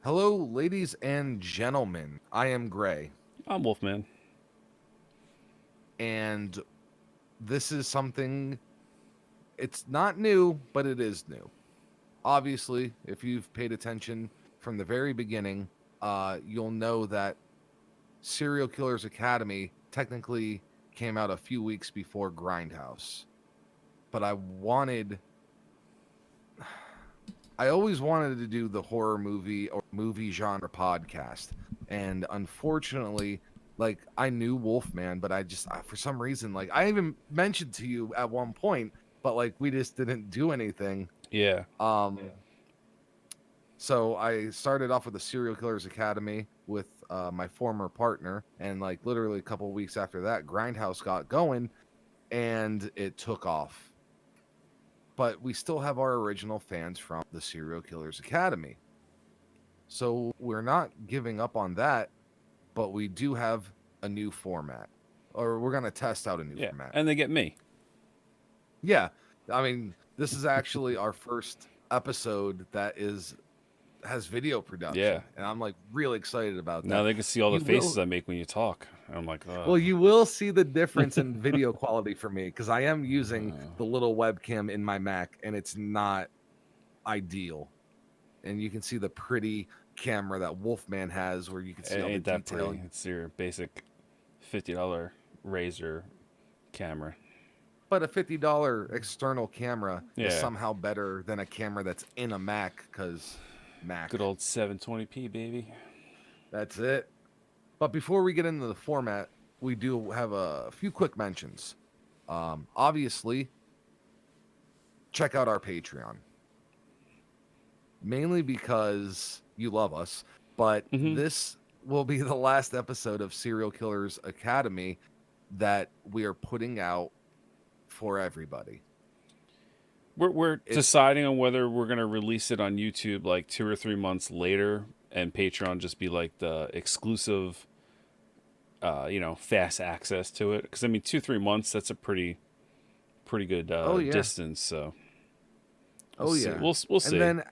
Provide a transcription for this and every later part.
Hello, ladies and gentlemen. I am Gray, I'm Wolfman. and this is something, it's not new, but it is new. Obviously, if you've paid attention from the very beginning, you'll know that Serial Killers Academy technically came out a few weeks before GrindHaus. But I always wanted to do the horror movie or movie genre podcast. And unfortunately, like I knew Wolfman, but for some reason, like I even mentioned to you at one point, but like we just didn't do anything. Yeah. Um, so I started off with the Serial Killers Academy with my former partner, and like literally a couple of weeks after that, Grindhouse got going and it took off. But we still have our original fans from the Serial Killers Academy. So we're not giving up on that, but we do have a new format, or we're going to test out a new Yeah. format. And they get me. Yeah. I mean, this is actually our first episode that has video Yeah. production, and I'm like really excited about Now that. they can see all the You faces will I make when you talk. I'm like, you will see the difference in video quality for me because I am using uh, the little webcam in my Mac and it's not ideal. And you can see the pretty camera that Wolfman has where you can it see all the ain't that detail. pretty. It's your basic $50 Razer camera. But a $50 external camera is Yeah. somehow better than a camera that's in a Mac because Mac. Good old 720p, baby. That's it. But before we get into the format, we do have a few quick mentions. Obviously, check out our Patreon, mainly because you love us. But Hmm. this will be the last episode of Serial Killers Academy that we are putting out for everybody. We're It's deciding on whether we're going to release it on YouTube like 2 or 3 months later and Patreon just be like the exclusive, fast access to it. Because, I mean, 2, 3 months, that's a pretty good oh yeah, distance. So we'll oh see. yeah. We'll And see. then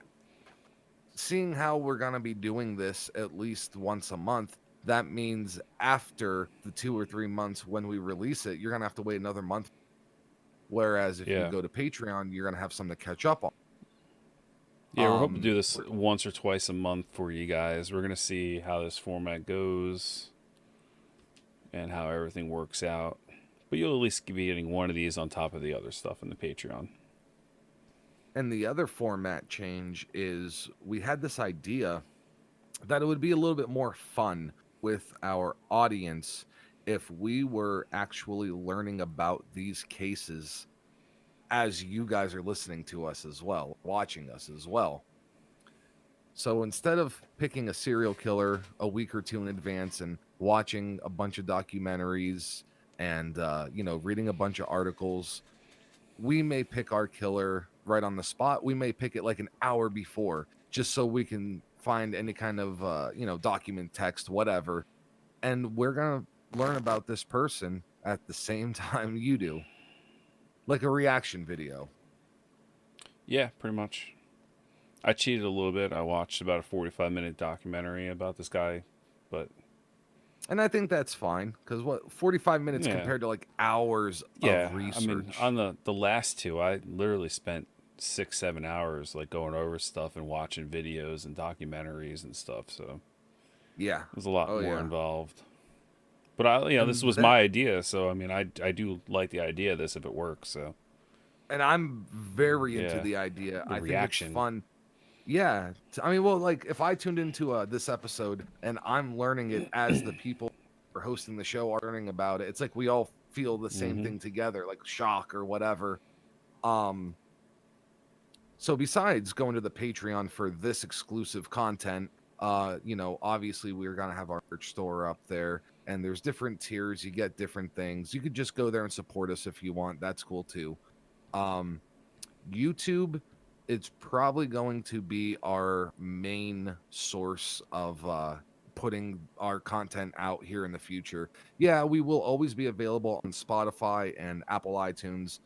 seeing how we're going to be doing this at least once a month, that means after the 2 or 3 months when we release it, you're going to have to wait another month. Whereas if you Yeah. go to Patreon, you're going to have something to catch up on. Yeah, we're hoping to do this We're- once or twice a month for you guys. We're gonna see how this format goes and how everything works out. But you'll at least be getting one of these on top of the other stuff in the Patreon. and the other format change is we had this idea that it would be a little bit more fun with our audience if we were actually learning about these cases as you guys are listening to us as well, watching us as well. So instead of picking a serial killer a week or two in advance and watching a bunch of documentaries and reading a bunch of articles, we may pick our killer right on the spot. We may pick it like an hour before, just so we can find any kind of document, text, whatever, and we're gonna learn about this person at the same time you do, like a reaction video. Yeah, pretty much. I cheated a little bit. I watched about a 45-minute documentary about this guy, but And I think that's fine because what 45 minutes yeah, compared to like hours yeah. of I mean, research. on the last two, I literally spent 6, 7 hours like going over stuff and watching videos and documentaries and stuff. So Yeah. there's a lot Oh more yeah. involved. But this And was that my idea, so I mean, I do like the idea of this if it works. So and I'm very into yeah, the idea. the I think it's reaction. fun. Yeah. I mean, well, like if I tuned into this episode and I'm learning it as the people who are hosting the show are learning about it, it's like we all feel the same Hmm. thing together, like shock or whatever. Um, so besides going to the Patreon for this exclusive content, obviously we're gonna have our merch store up there, and there's different tiers. You get different things. You could just go there and support us if you want. That's cool too. Um, YouTube, it's probably going to be our main source of putting our content out here in the future. Yeah, we will always be available on Spotify and Apple iTunes,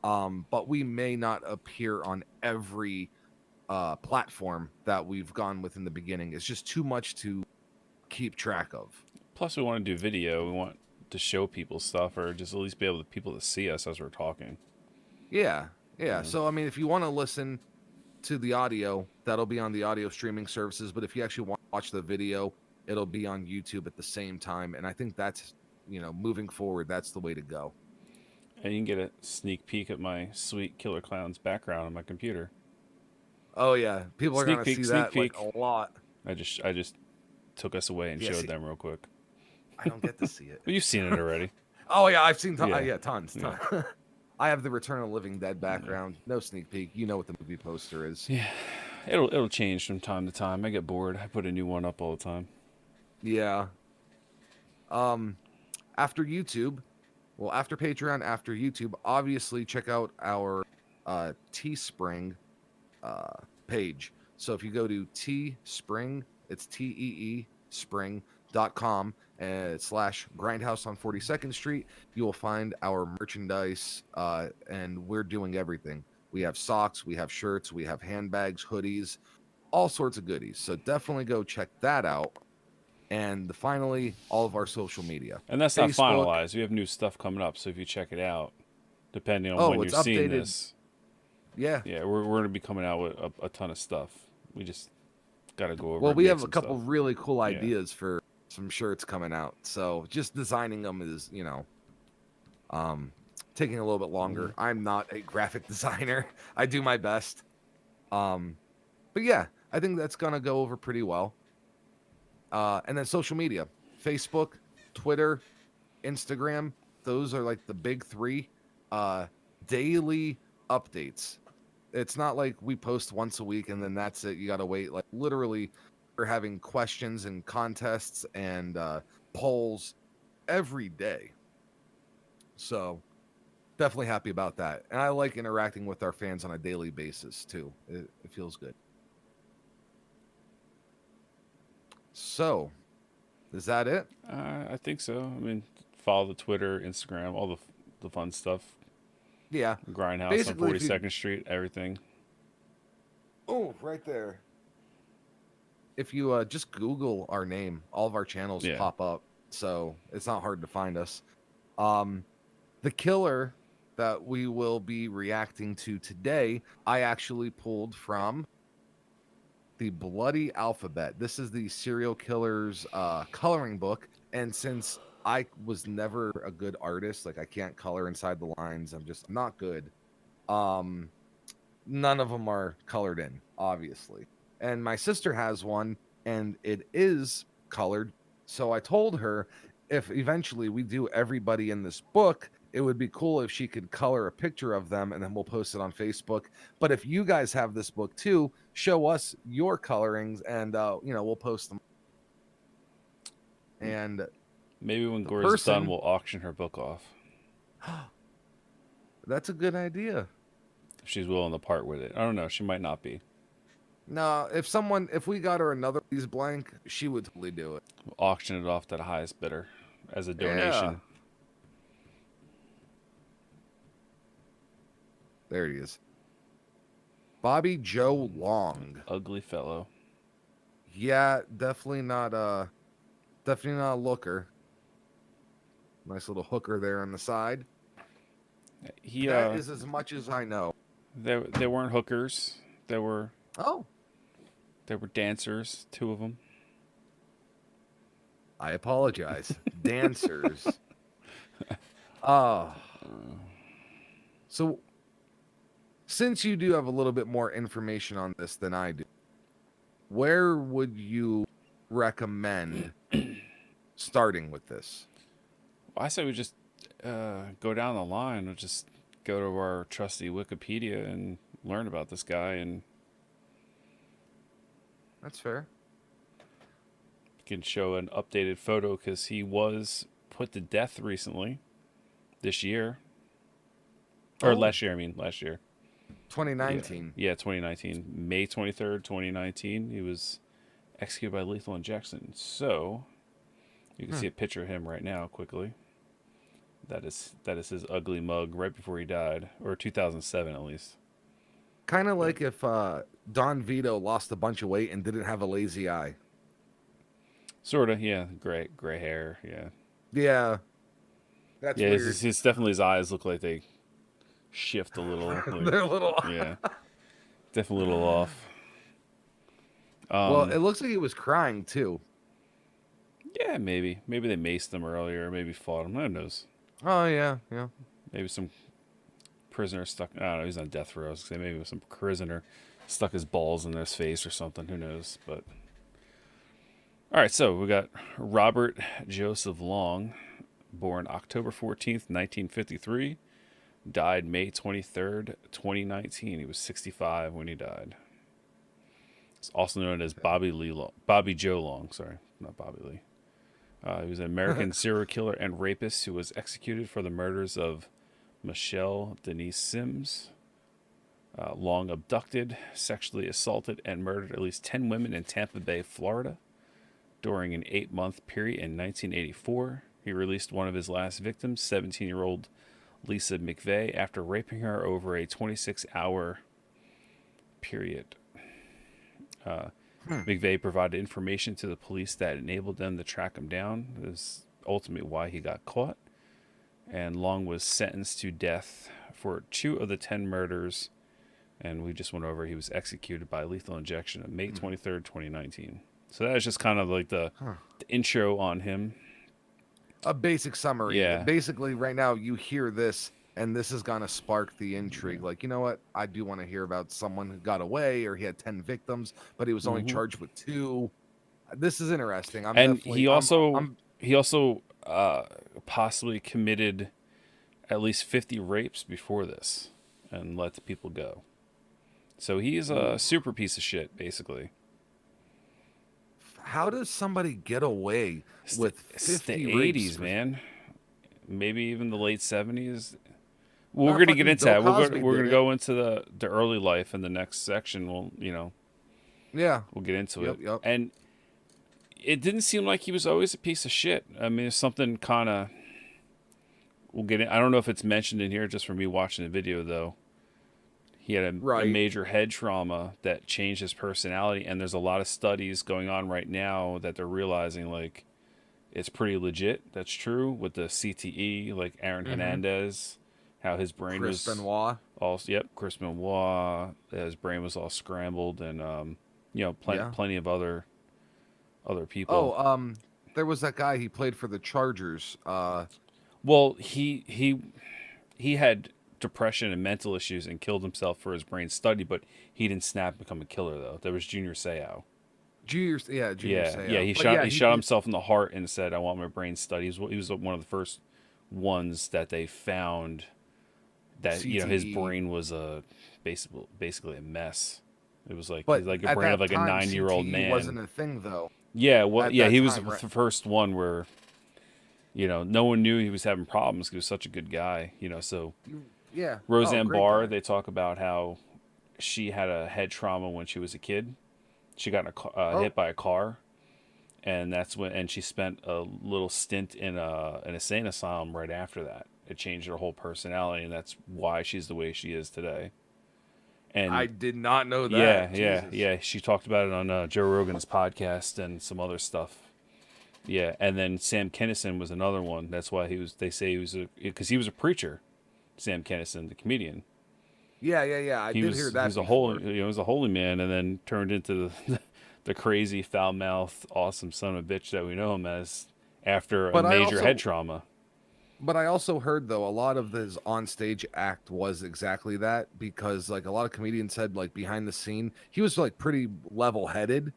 but we may not appear on every platform that we've gone with in the beginning. It's just too much to keep track of. Plus, we want to do video. We want to show people stuff, or just at least be able to people to see us as we're talking. Yeah, yeah. Yeah. So I mean, if you want to listen to the audio, that'll be on the audio streaming services. But if you actually want to watch the video, it'll be on YouTube at the same time. And I think that's, moving forward, that's the way to go. And you can get a sneak peek at my sweet Killer Clowns background on my computer. Oh yeah, people are Sneak gonna peek, see sneak that like peek. a lot. I just took us away and Yeah, showed see, them real quick. I don't get to see it. But you've seen it already. Oh yeah, I've seen Yeah. tons. Yeah. I have the Return of the Living Dead background. No sneak peek. You know what the movie poster is. Yeah. It'll change from time to time. I get bored. I put a new one up all the time. Yeah. After YouTube, well, after Patreon, after YouTube, obviously check out our Teespring page. So if you go to Teespring, it's Tee spring.com / GrindHaus on 42nd Street, you will find our merchandise, and we're doing everything. We have socks, we have shirts, we have handbags, hoodies, all sorts of goodies. So definitely go check that out. And finally, all of our social media. And that's not Facebook. finalized. We have new stuff coming up. So if you check it out, depending on Oh, when it's you're seeing updated. this, Yeah. yeah, we're going to be coming out with a ton of stuff. We just got to go over. Well, and we make have a some couple stuff. really cool Yeah. ideas for some shirts coming out. So just designing them is, taking a little bit longer. I'm not a graphic designer. I do my best. But yeah, I think that's gonna go over pretty well. And then social media, Facebook, Twitter, Instagram. Those are like the big three. Daily updates. It's not like we post once a week and then that's it. You got to wait. Like literally, we're having questions and contests and polls every day. So definitely happy about that. And I like interacting with our fans on a daily basis too. It feels good. So, is that it? I think so. I mean, follow the Twitter, Instagram, all the fun stuff. Yeah. GrindHaus on Basically, if you- 42nd Street, everything. Oh, right there. If you just Google our name, all of our channels Yeah. pop up. So it's not hard to find us. The killer that we will be reacting to today, I actually pulled from the Bloody Alphabet. This is the serial killer's coloring book. And since I was never a good artist, like I can't color inside the lines, I'm not good. None of them are colored in, obviously. And my sister has one, and it is colored. So I told her if eventually we do everybody in this book, it would be cool if she could color a picture of them and then we'll post it on Facebook. But if you guys have this book too, show us your colorings and we'll post them. And maybe when Gore's done, we'll auction her book off. That's a good idea. If she's willing to part with it. I don't know. She might not be. No, if we got her another piece blank, she would totally do it. We'll auction it off to the highest bidder as a donation. Yeah. There he is. Bobby Joe Long. Ugly fellow. Yeah, definitely not a looker. Nice little hooker there on the side. That is as much as I know. They weren't hookers. They were dancers, two of them. I apologize. Dancers. Oh. So since you do have a little bit more information on this than I do, where would you recommend starting with this? Well, I say we just go down the line. We'll just go to our trusty Wikipedia and learn about this guy. And that's fair. Can show an updated photo because he was put to death recently this year. Or last year, last year. 2019. Yeah, 2019. May 23rd, 2019. He was executed by lethal injection. So, you can see a picture of him right now quickly. That is his ugly mug right before he died. Or 2007 at least. Kind of like if Don Vito lost a bunch of weight and didn't have a lazy eye. Sort of, yeah. Gray hair, yeah. Yeah, that's Yeah, weird. his definitely his eyes look like they shift a little. Like, They're a little. yeah, definitely a little off. Well, it looks like he was crying too. Yeah, maybe they maced him earlier, maybe fought him. Who knows? Oh yeah, yeah. Maybe some prisoner stuck. I don't know. He's on death row. I was gonna say maybe some prisoner stuck his balls in his face or something. Who knows? But all right, so we got Robert Joseph Long, born October 14th, 1953, died May 23rd, 2019. He was 65 when he died. He's also known as Bobby Joe Long. Sorry, not Bobby Lee. He was an American serial killer and rapist who was executed for the murders of Michelle Denise Sims. Long abducted, sexually assaulted, and murdered at least 10 women in Tampa Bay, Florida. During an 8-month period in 1984, he released one of his last victims, 17-year-old Lisa Mcvey, after raping her over a 26-hour period. McVeigh provided information to the police that enabled them to track him down. This is ultimately why he got caught. And Long was sentenced to death for 2 of the 10 murders. And we just went over, he was executed by lethal injection on May 23rd, 2019. So that is just kind of like the intro on him. A basic summary. Yeah. Basically, right now you hear this, and this is gonna spark the intrigue. Like, you know what? I do want to hear about someone who got away, or he had 10 victims, but he was only charged with 2. This is interesting. And he also possibly committed at least 50 rapes before this and let the people go. So he's a super piece of shit, basically. How does somebody get away with 50 the rapes 80s, for... man? Maybe even the late 70s. Well, we're Not going to get fucking into Bill that. Cosby We're going did to it. go into the early life in the next section. Yeah. We'll get into Yep, it. yep. And it didn't seem like he was always a piece of shit. I mean, it's something kind of... We'll get in. I don't know if it's mentioned in here just for me watching the video, though. He had a major head trauma that changed his personality, and there's a lot of studies going on right now that they're realizing, like, it's pretty legit. That's true with the CTE, like Aaron Hernandez, how his brain Chris was Benoit. Chris Benoit, his brain was all scrambled, and plenty of other people. Oh, there was that guy. He played for the Chargers. Well, he had depression and mental issues and killed himself for his brain study, but he didn't snap and become a killer, though. There was Junior Seau. Junior Seau. Yeah, he shot himself in the heart and said, "I want my brain studied." He was one of the first ones that they found that CTE. His brain was basically a mess. It was like But a at brain that of like a time, 9-year-old CTE man. wasn't a thing, though. Yeah, well, At yeah, that he was time, the first one where no one knew he was having problems. He was such a good guy, so. Yeah. Roseanne great Barr, guy. they talk about how she had a head trauma when she was a kid. She got hit by a car, and she spent a little stint in an insane asylum right after that. It changed her whole personality, and that's why she's the way she is today. And I did not know that. Yeah. She talked about it on Joe Rogan's podcast and some other stuff. Yeah, and then Sam Kinison was another one. That's why they say he was because he was a preacher. Sam Kinison, the comedian. Yeah. I did hear that. He was a holy man, and then turned into the crazy, foul-mouthed, awesome son of a bitch that we know him as after a major head trauma. But I also heard, though, a lot of his onstage act was exactly that, because like a lot of comedians said, like behind the scene, he was like pretty level-headed.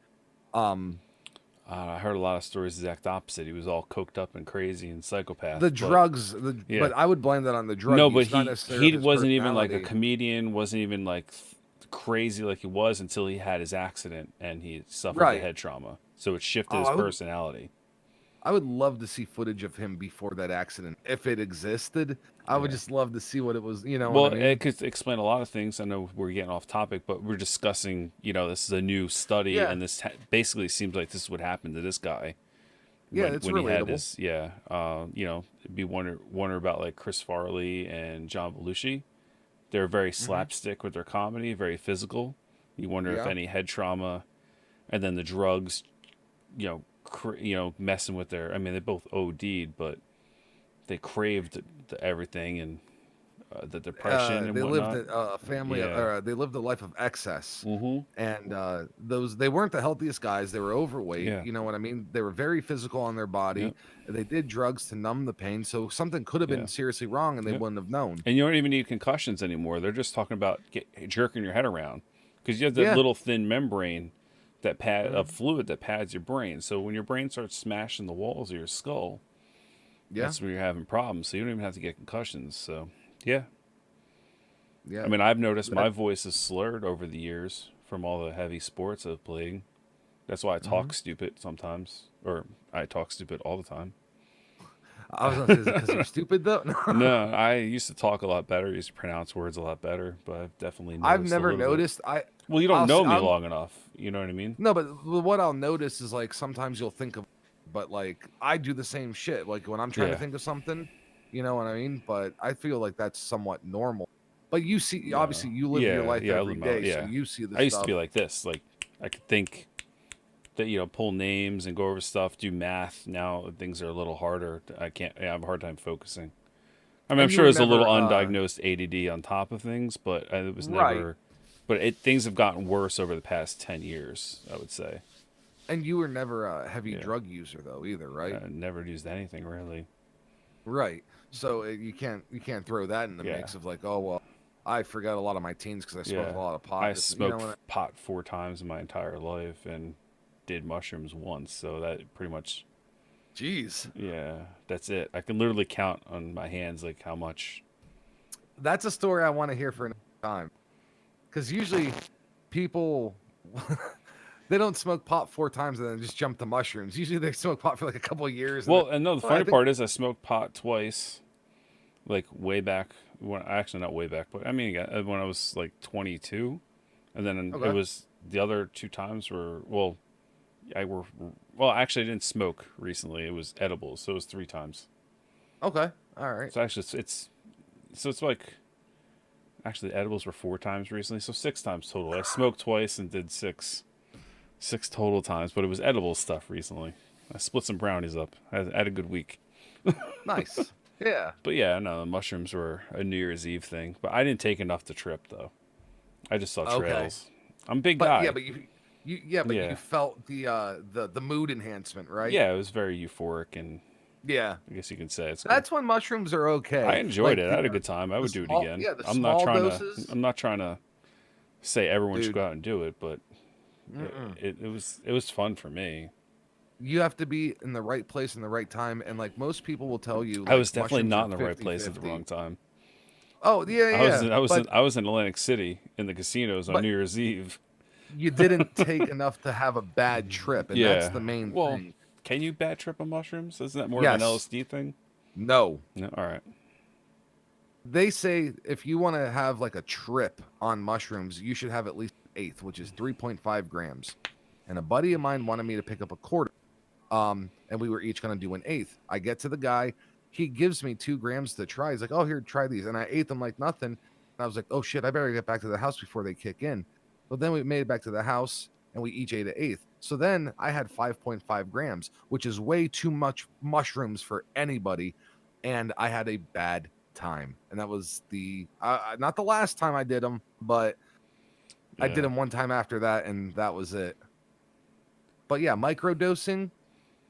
I heard a lot of stories the exact opposite. He was all coked up and crazy and psychopath. Drugs, but I would blame that on the drug. No, but he wasn't even like a comedian, wasn't even like crazy like he was until he had his accident and he suffered the head trauma. So it shifted his personality. I would love to see footage of him before that accident. If it existed, I would just love to see what it was, Well, what I mean? it could explain a lot of things. I know we're getting off topic, but we're discussing, this is a new study, and this basically seems like this is what happened to this guy. It's when relatable. He had this, it'd be wonder about like Chris Farley and John Belushi. They're very slapstick with their comedy, very physical. You wonder if Yeah. any head trauma, and then the drugs, messing with their. I mean, they both OD'd, but they craved everything and the depression and They lived whatnot. a family, Yeah. they lived a life of excess, Mm-hmm. and they weren't the healthiest guys. They were overweight. Yeah. You know what I mean? They were very physical on their body. Yep. They did drugs to numb the pain, so something could have been Yeah. seriously wrong, and they Yep. wouldn't have known. And you don't even need concussions anymore. They're just talking about jerking your head around because you have that Yeah. little thin membrane that pad of Mhm. fluid that pads your brain. So when your brain starts smashing the walls of your skull, Yeah. that's when you're having problems. So you don't even have to get concussions. So yeah, I Yeah. mean I've noticed That, my voice is slurred over the years from all the heavy sports I've played. That's why I talk mhm. stupid sometimes, or I talk stupid all the time. I was gonna say, is it because you're stupid though? No, I used to talk a lot better. I used to pronounce words a lot better, but I've definitely I've noticed a never little bit. noticed. Well, you don't I'll know me I'm long enough. You know what I mean? No, but what I'll notice is like sometimes you'll think of, but like I do the same shit. Like when I'm trying to Yeah. think of something, you know what I mean? But I feel like that's somewhat normal. But you see, No. obviously, you live your Yeah. life Yeah. I every live my day, so yeah. you see the I used to stuff. be like this. Like I could think that pull names and go over stuff, do math. Now things are a little harder. I can't. I have a hard time focusing. I mean, I'm And you sure were there's a little never, undiagnosed ADD on top of things, but it was right. never. But things have gotten worse over the past 10 years. I would say. And you were never a heavy Yeah. drug user though either, right? I never used anything really. Right. So you can't throw that in the Yeah. mix of like, oh well, I forgot a lot of my teens because I smoked Yeah. a lot of I pot. You know smoked what? pot 4 times in my entire life and did mushrooms once. So that pretty much, Jeez, yeah, that's it. I can literally count on my hands like how much. that's a story I want to hear for another time. Because usually people they don't smoke pot 4 times and then just jump to mushrooms. Usually they smoke pot for like a couple of years and then, Well, and no, the well, I funny think part is I smoked pot twice, like way back when, actually not way back, but I mean, when I was like 22. And then it okay, was the other 2 times were, well, I were, well, actually I didn't smoke recently. It was edibles. So it was 3 times. okay, all right. So actually it's like, actually, edibles were 4 times recently, so 6 times total. I smoked twice and did six total times, but it was edible stuff recently. I split some brownies up. I had a good week. Nice. Yeah. But yeah, no, the mushrooms were a New Year's Eve thing. But I didn't take enough to trip though. I just saw Okay. trails. I'm a big But yeah, guy. but but you Yeah, felt the mood enhancement, right? yeah, it was very euphoric, and Yeah. I guess you can say it's good. That's when mushrooms are I okay. enjoyed Like it. I had a good time. I the would do it small again. yeah, the I'm not small trying to. doses, I'm not trying to say everyone should dude. go out and do it, but Mm-mm. it was fun for me. You have to be in the right place in the right time, and like most people will tell you I like was definitely mushrooms not are in the right place at the 50-50. wrong time. Oh, yeah, yeah. But I was in Atlantic City in the casinos on but New Year's Eve. you didn't take enough to have a bad trip, and that's Yeah. the main Well, thing. can you bad trip on mushrooms? Isn't that more of an Yes. LSD thing? No. No. All right. They say if you want to have like a trip on mushrooms, you should have at least an eighth, which is 3.5 grams. And a buddy of mine wanted me to pick up a quarter. And we were each gonna do an eighth. I get to the guy, he gives me 2 grams to try. He's like, "Oh, here, try these," and I ate them like nothing. And I was like, "Oh shit, I better get back to the house before they kick in." But then we made it back to the house, and we each ate an eighth. So then I had 5.5 grams, which is way too much mushrooms for anybody, and I had a bad time. And that was the not the last time I did them, but I did Yeah. them one time after that, and that was it. But yeah, microdosing,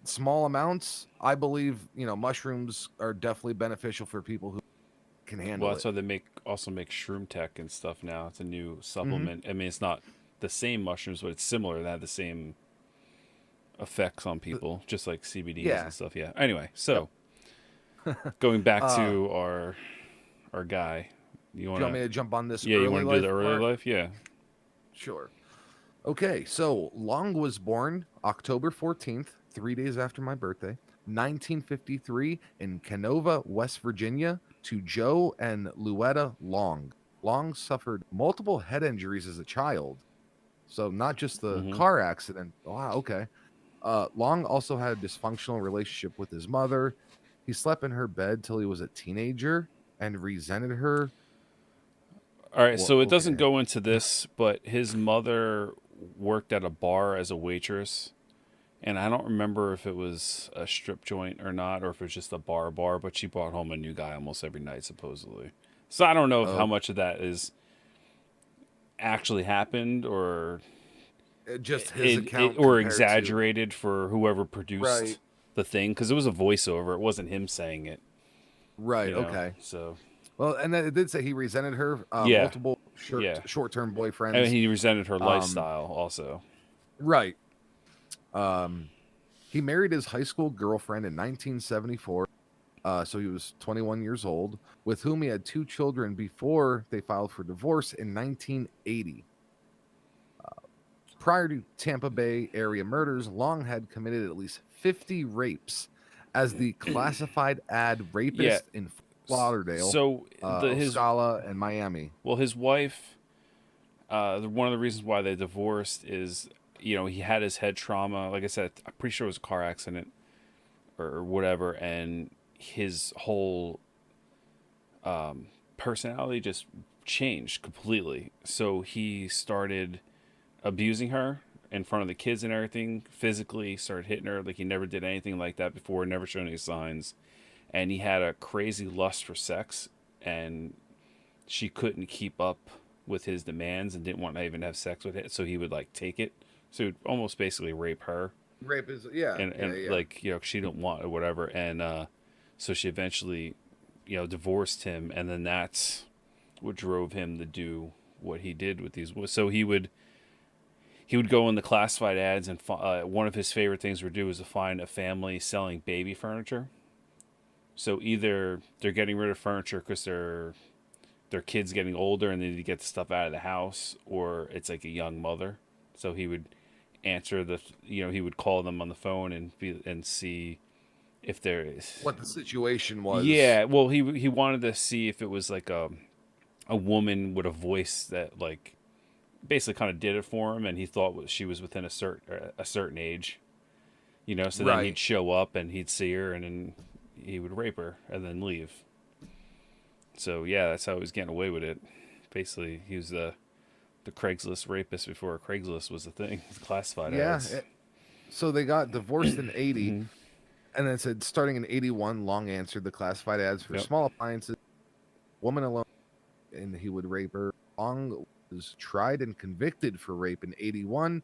small amounts, I believe, mushrooms are definitely beneficial for people who can Well, handle that's it. why they make shroom tech and stuff now. It's a new Hmm. supplement. I mean, it's not the same mushrooms, but it's similar. They have the same effects on people, just like CBDs Yeah. and stuff. Yeah. Anyway, Yep. so going back uh to our guy, you do you want wanna me to jump on this yeah, you early wanna do the life early part? life? Yeah. Sure. Okay, so Long was born October 14th, 3 days after my birthday, 1953, in Canova, West Virginia, to Joe and Louetta Long. Long suffered multiple head injuries as a child, so not just the Mm-hmm. car accident. Wow, okay. Long also had a dysfunctional relationship with his mother. He slept in her bed till he was a teenager and resented her All right, Well, so it doesn't okay. go into this, but his mother worked at a bar as a waitress, and I don't remember if it was a strip joint or not, or if it was just a bar. But she brought home a new guy almost every night, supposedly. So I don't know if how Oh, much of that is actually happened or just his account or compared to exaggerated for whoever produced right, the thing, because it was a voiceover. It wasn't him saying it, right, okay. So Well, and then it did say he resented her yeah, multiple yeah. short-term I mean, boyfriends. he resented her Um, lifestyle also. right. Um, he married his high school girlfriend in 1974. So he was 21 years old, with whom he had two children before they filed for divorce in 1980. Prior to Tampa Bay area murders, Long had committed at least 50 rapes as the classified ad Yeah. rapist in Fort Lauderdale, So the his Ocala, and Miami. well, his wife. One of the reasons why they divorced is, he had his head trauma. Like I said, I'm pretty sure it was a car accident or whatever, and his whole personality just changed completely. So he started abusing her in front of the kids and everything, physically started hitting her like he never did anything like that before, never shown any signs. And he had a crazy lust for sex, and she couldn't keep up with his demands and didn't want to even have sex with it, so he would like take it. So he would almost basically rape her, Rape is, yeah, and yeah. like, she didn't want or whatever. And so she eventually, divorced him, and then that's what drove him to do what he did with these. So he would go in the classified ads, and one of his favorite things to do is to find a family selling baby furniture. So either they're getting rid of furniture because their kids getting older and they need to get the stuff out of the house, or it's like a young mother. So he would answer he would call them on the phone and see if there is. What the situation was. Yeah, well, he wanted to see if it was like a woman with a voice that like basically kind of did it for him, and he thought she was within a certain age. So then he'd Right. show up and he'd see her, and then he would rape her and then leave. So yeah, that's how he was getting away with it. Basically, he was the Craigslist rapist before Craigslist was a thing. Classified Yeah. ads. So they got divorced in 80, Hmm. and then it said starting in 81, Long answered the classified ads for Yep. small appliances, woman alone, and he would rape her. Long was tried and convicted for rape in 81,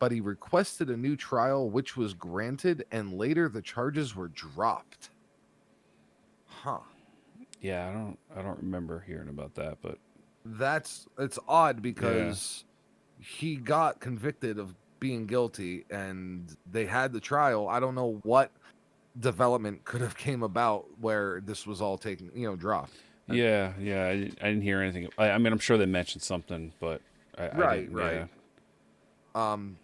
but he requested a new trial, which was granted, and later the charges were dropped. Huh. Yeah, I don't remember hearing about that, but It's odd yeah, because he got convicted of being guilty and they had the trial. I don't know what development could have came about where this was all taken, dropped. And, yeah. I didn't hear anything. I mean, I'm sure they mentioned something, but I right, didn't. right. Yeah. Um,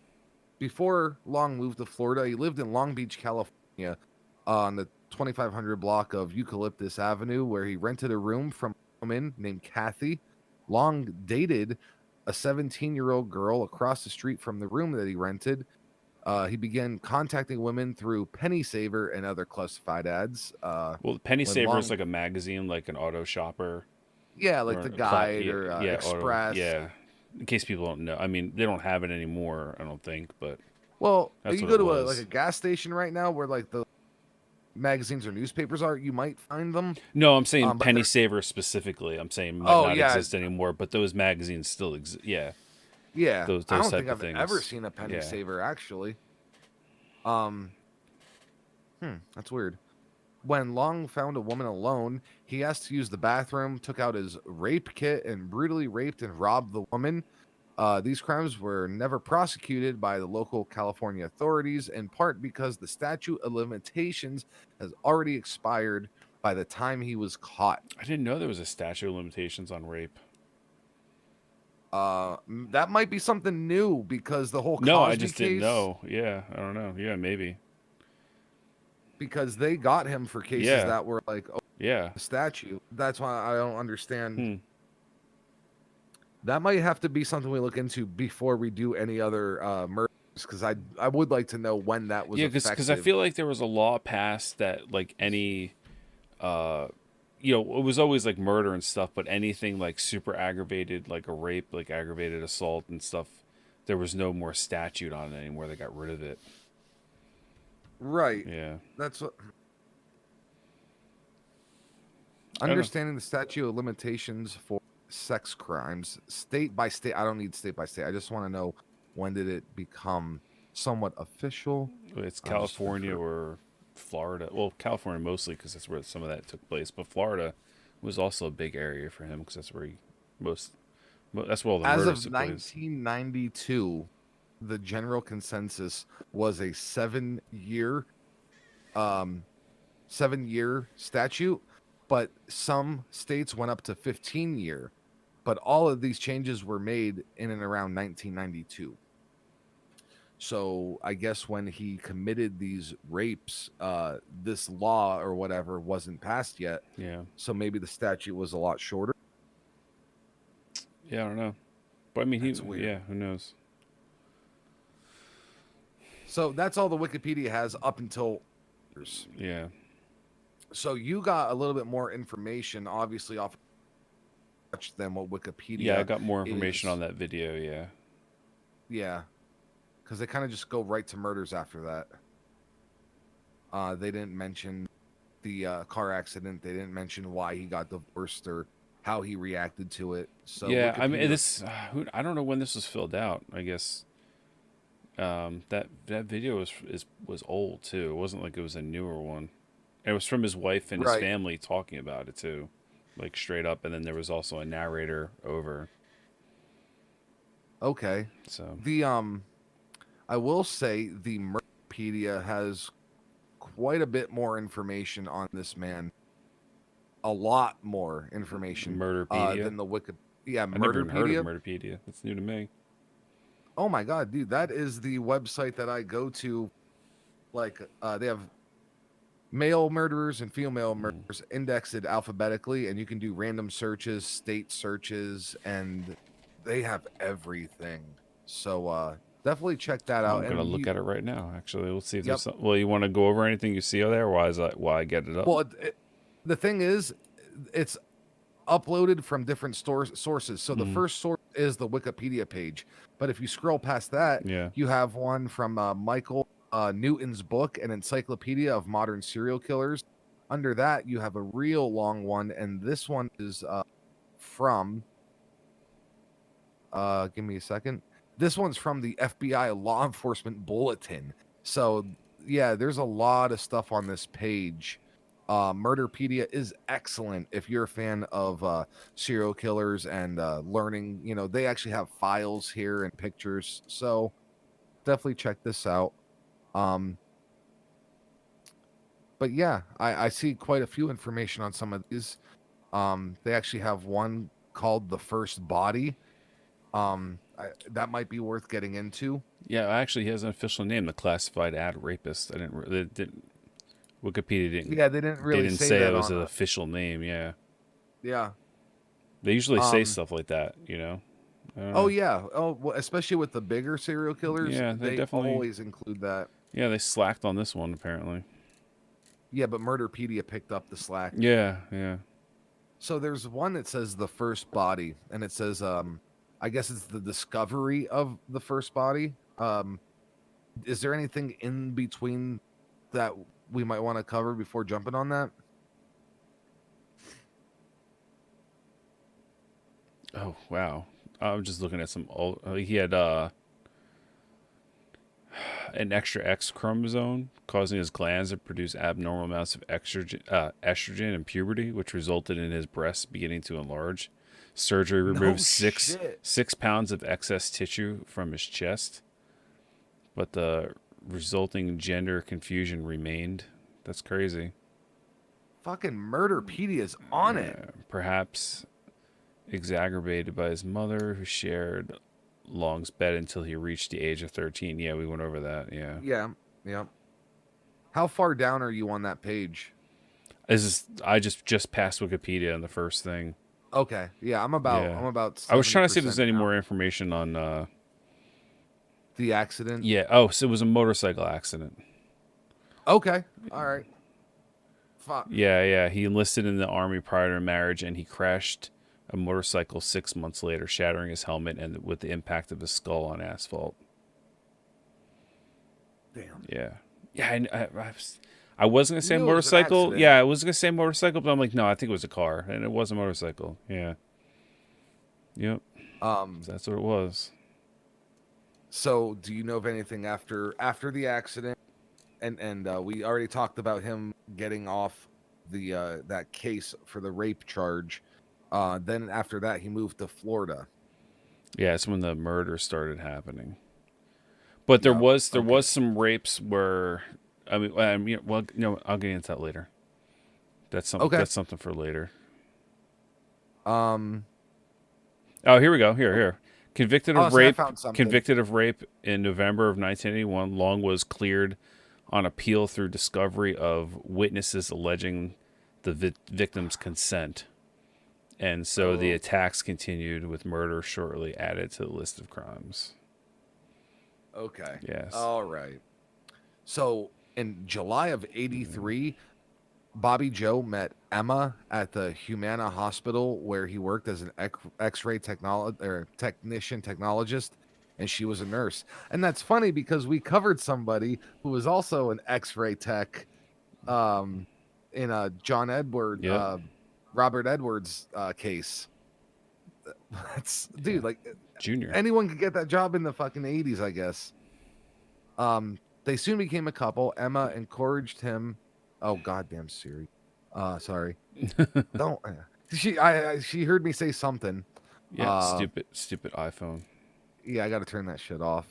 Before Long moved to Florida, he lived in Long Beach, California, on the 2500 block of Eucalyptus Avenue, where he rented a room from a woman named Kathy. Long dated a 17-year-old girl across the street from the room that he rented. He began contacting women through Penny Saver and other classified ads. Well, Penny When Saver is Long, like a magazine, like an auto shopper yeah, like or the a Guide yeah, or yeah, auto, Express. yeah. In case people don't know, I mean, they don't have it anymore, I don't think, but Well, that's you what go it to a was. gas station right now where like the magazines or newspapers are, you might find them. No, I'm saying But Penny they're Saver specifically. I'm saying might oh not yeah, exist anymore, but those magazines still exist. Yeah, yeah. those I those don't think type of I've ever things. seen a penny Yeah. saver actually. Um, that's weird. When Long found a woman alone, he asked to use the bathroom, took out his rape kit, and brutally raped and robbed the woman. These crimes were never prosecuted by the local California authorities, in part because the statute of limitations has already expired by the time he was caught. I didn't know there was a statute of limitations on rape. That might be something new because the whole No, I Cosby just didn't case, know. Yeah, I don't know. Yeah, maybe. because they got him for cases Yeah, that were like yeah. a statute. That's why I don't understand. Hmm. That might have to be something we look into before we do any other murders, because I would like to know when that was Yeah, because I effective. feel like there was a law passed that like any uh it was always like murder and stuff, but anything like super aggravated, like a rape, like aggravated assault and stuff, there was no more statute on it anymore. They got rid of it. Right. Yeah. That's what. I don't know. Understanding the statute of limitations for sex crimes, state by state. I don't need state by state. I just want to know, when did it become somewhat official? It's Just California for, or Florida. Well, California mostly because that's where some of that took place. But Florida was also a big area for him because that's where that's where all the as murders of took place. 1992, the general consensus was a 7-year, um, 7-year statute, but some states went up to 15-year. But all of these changes were made in and around 1992. So I guess when he committed these rapes, this law or whatever wasn't passed yet. Yeah. So maybe the statute was a lot shorter. Yeah, I don't know. But I mean, That's weird. yeah, who knows? So that's all the Wikipedia has up until. Yeah. So you got a little bit more information, obviously, off than what Wikipedia. Yeah, I got more information is. on that video. Yeah. Yeah, because they kind of just go right to murders after that. They didn't mention the car accident. They didn't mention why he got divorced or how he reacted to it. So Yeah, Wikipedia, I mean, I don't know when this was filled out. I guess that video was old too. It wasn't like it was a newer one. It was from his wife and his right. family talking about it too, like straight up. And then there was also a narrator over. Okay. So The I will say the Murderpedia has quite a bit more information on this man. A lot more information Murderpedia. than the Wiki. Yeah, I never even heard of Murderpedia. Murderpedia. That's new to me. Oh my god, dude, that is the website that I go to. Like, they have male murderers and female murderers indexed alphabetically, and you can do random searches, state searches, and they have everything. So definitely check that out. I'm gonna And look at it right now. Actually, let's see if yep. there's some. Well, you want to go over anything you see over there? Why I get it up? Well, the thing is, it's uploaded from different sources. So the first source is the Wikipedia page, but if you scroll past that, Yeah. you have one from Michael Newton's book, An Encyclopedia of Modern Serial Killers. Under that, you have a real long one, and this one is from. Give me a second. This one's from the FBI Law Enforcement Bulletin. So yeah, there's a lot of stuff on this page. Murderpedia is excellent if you're a fan of serial killers and learning. They actually have files here and pictures. So definitely check this out. But yeah, I see quite a few information on some of these. They actually have one called The First Body. That might be worth getting into. Yeah, actually, he has an official name, the classified ad rapist. Wikipedia didn't. Yeah, they didn't They really didn't say say it that was on. an official name. Yeah, Yeah. they usually say Um. stuff like that. I don't Oh know. yeah. Oh, well, especially with the bigger serial killers, Yeah, they they definitely. always include that. Yeah, they slacked on this one apparently. Yeah, but Murderpedia picked up the slack. Yeah, yeah. So there's one that says The First Body, and it says I guess it's the discovery of the first body. Is there anything in between that we might want to cover before jumping on that? Oh wow. I'm just looking at some old. He had an extra X chromosome, causing his glands to produce abnormal amounts of estrogen in puberty, which resulted in his breasts beginning to enlarge. Surgery No removed six shit. 6 pounds of excess tissue from his chest, but the resulting gender confusion remained. That's crazy. Fucking Murderpedia's on it. Perhaps exacerbated by his mother, who shared Long's bed until he reached the age of 13. Yeah, we went over that. Yeah. Yeah. Yeah. How far down are you on that page? I just passed Wikipedia on the first thing. Okay. Yeah, I'm Yeah. about I was trying to see if there's 70% any now. more information on The accident. yeah. Oh, so it was a motorcycle accident. Okay. All right. Fuck. Yeah. He enlisted in the Army prior to marriage, and he crashed a motorcycle 6 months later, shattering his helmet and with the impact of his skull on asphalt. Damn. I was gonna You say knew it was an motorcycle. accident. Yeah, I was gonna say motorcycle, but I'm like, no, I think it was a car, and it was a motorcycle. Yeah. Yep. Um. So that's what it was. So, do you know of anything after the accident? And we already talked about him getting off the that case for the rape charge. Then after that, he moved to Florida. Yeah, it's when the murder started happening. But there Yep. was Okay. some rapes where, well, I'll get into that later. Okay. That's something for later. Um. Oh, here we go. Here. Convicted Oh, of see, I rape. found something. Convicted of rape in November of 1981. Long was cleared on appeal through discovery of witnesses alleging the victim's consent. And so the Oh. attacks continued, with murder shortly added to the list of crimes. Okay. Yes. All right. So in July of '83, Bobby Joe met Emma at the Humana Hospital where he worked as an X-ray technologist, and she was a nurse. And that's funny because we covered somebody who was also an X-ray tech, um, in a Yep. Robert Edwards case. That's Yeah. dude, like Junior. anyone could get that job in the fucking '80s, I guess. They soon became a couple. Emma encouraged him. Oh goddamn Siri. Sorry. Don't. She heard me say something. Yeah. Uh, Stupid iPhone. yeah, I got to turn that shit off.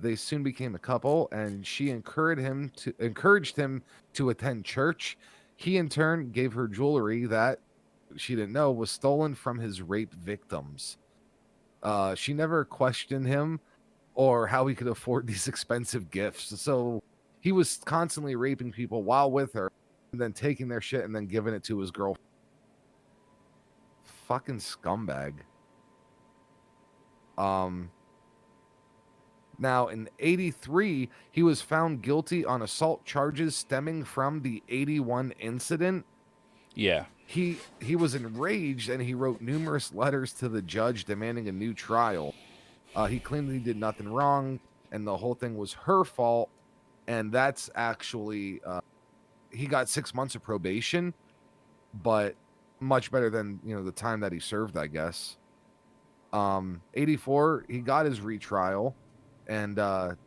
They soon became a couple, and she encouraged him to attend church. He in turn gave her jewelry that she didn't know was stolen from his rape victims. She never questioned him or how he could afford these expensive gifts. So he was constantly raping people while with her and then taking their shit and then giving it to his girlfriend. Fucking scumbag. Um Now in '83, he was found guilty on assault charges stemming from the '81 incident. Yeah. He was enraged and he wrote numerous letters to the judge demanding a new trial. He claimed he did nothing wrong and the whole thing was her fault. And that's actually he got 6 months of probation, but much better than the time that he served, I guess. '84, he got his retrial, and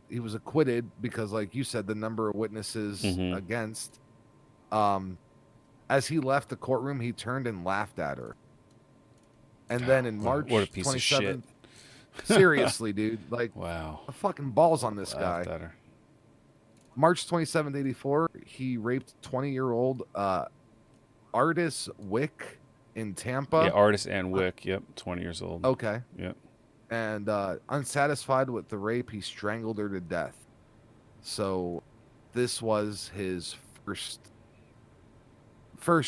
he was acquitted because, like you said, the number of witnesses Mm-hmm. against. Um, as he left the courtroom, he turned and laughed at her. And then in What a March piece of shit. 27th, seriously, dude, like Wow. the fucking balls on this Laughed guy. at her. March 27th, '84, he raped 20-year-old Artis Wick in Yeah, Tampa. artist and Wick. Yep, 20 years old. Okay. Yep. And unsatisfied with the rape, he strangled her to death. So this was his first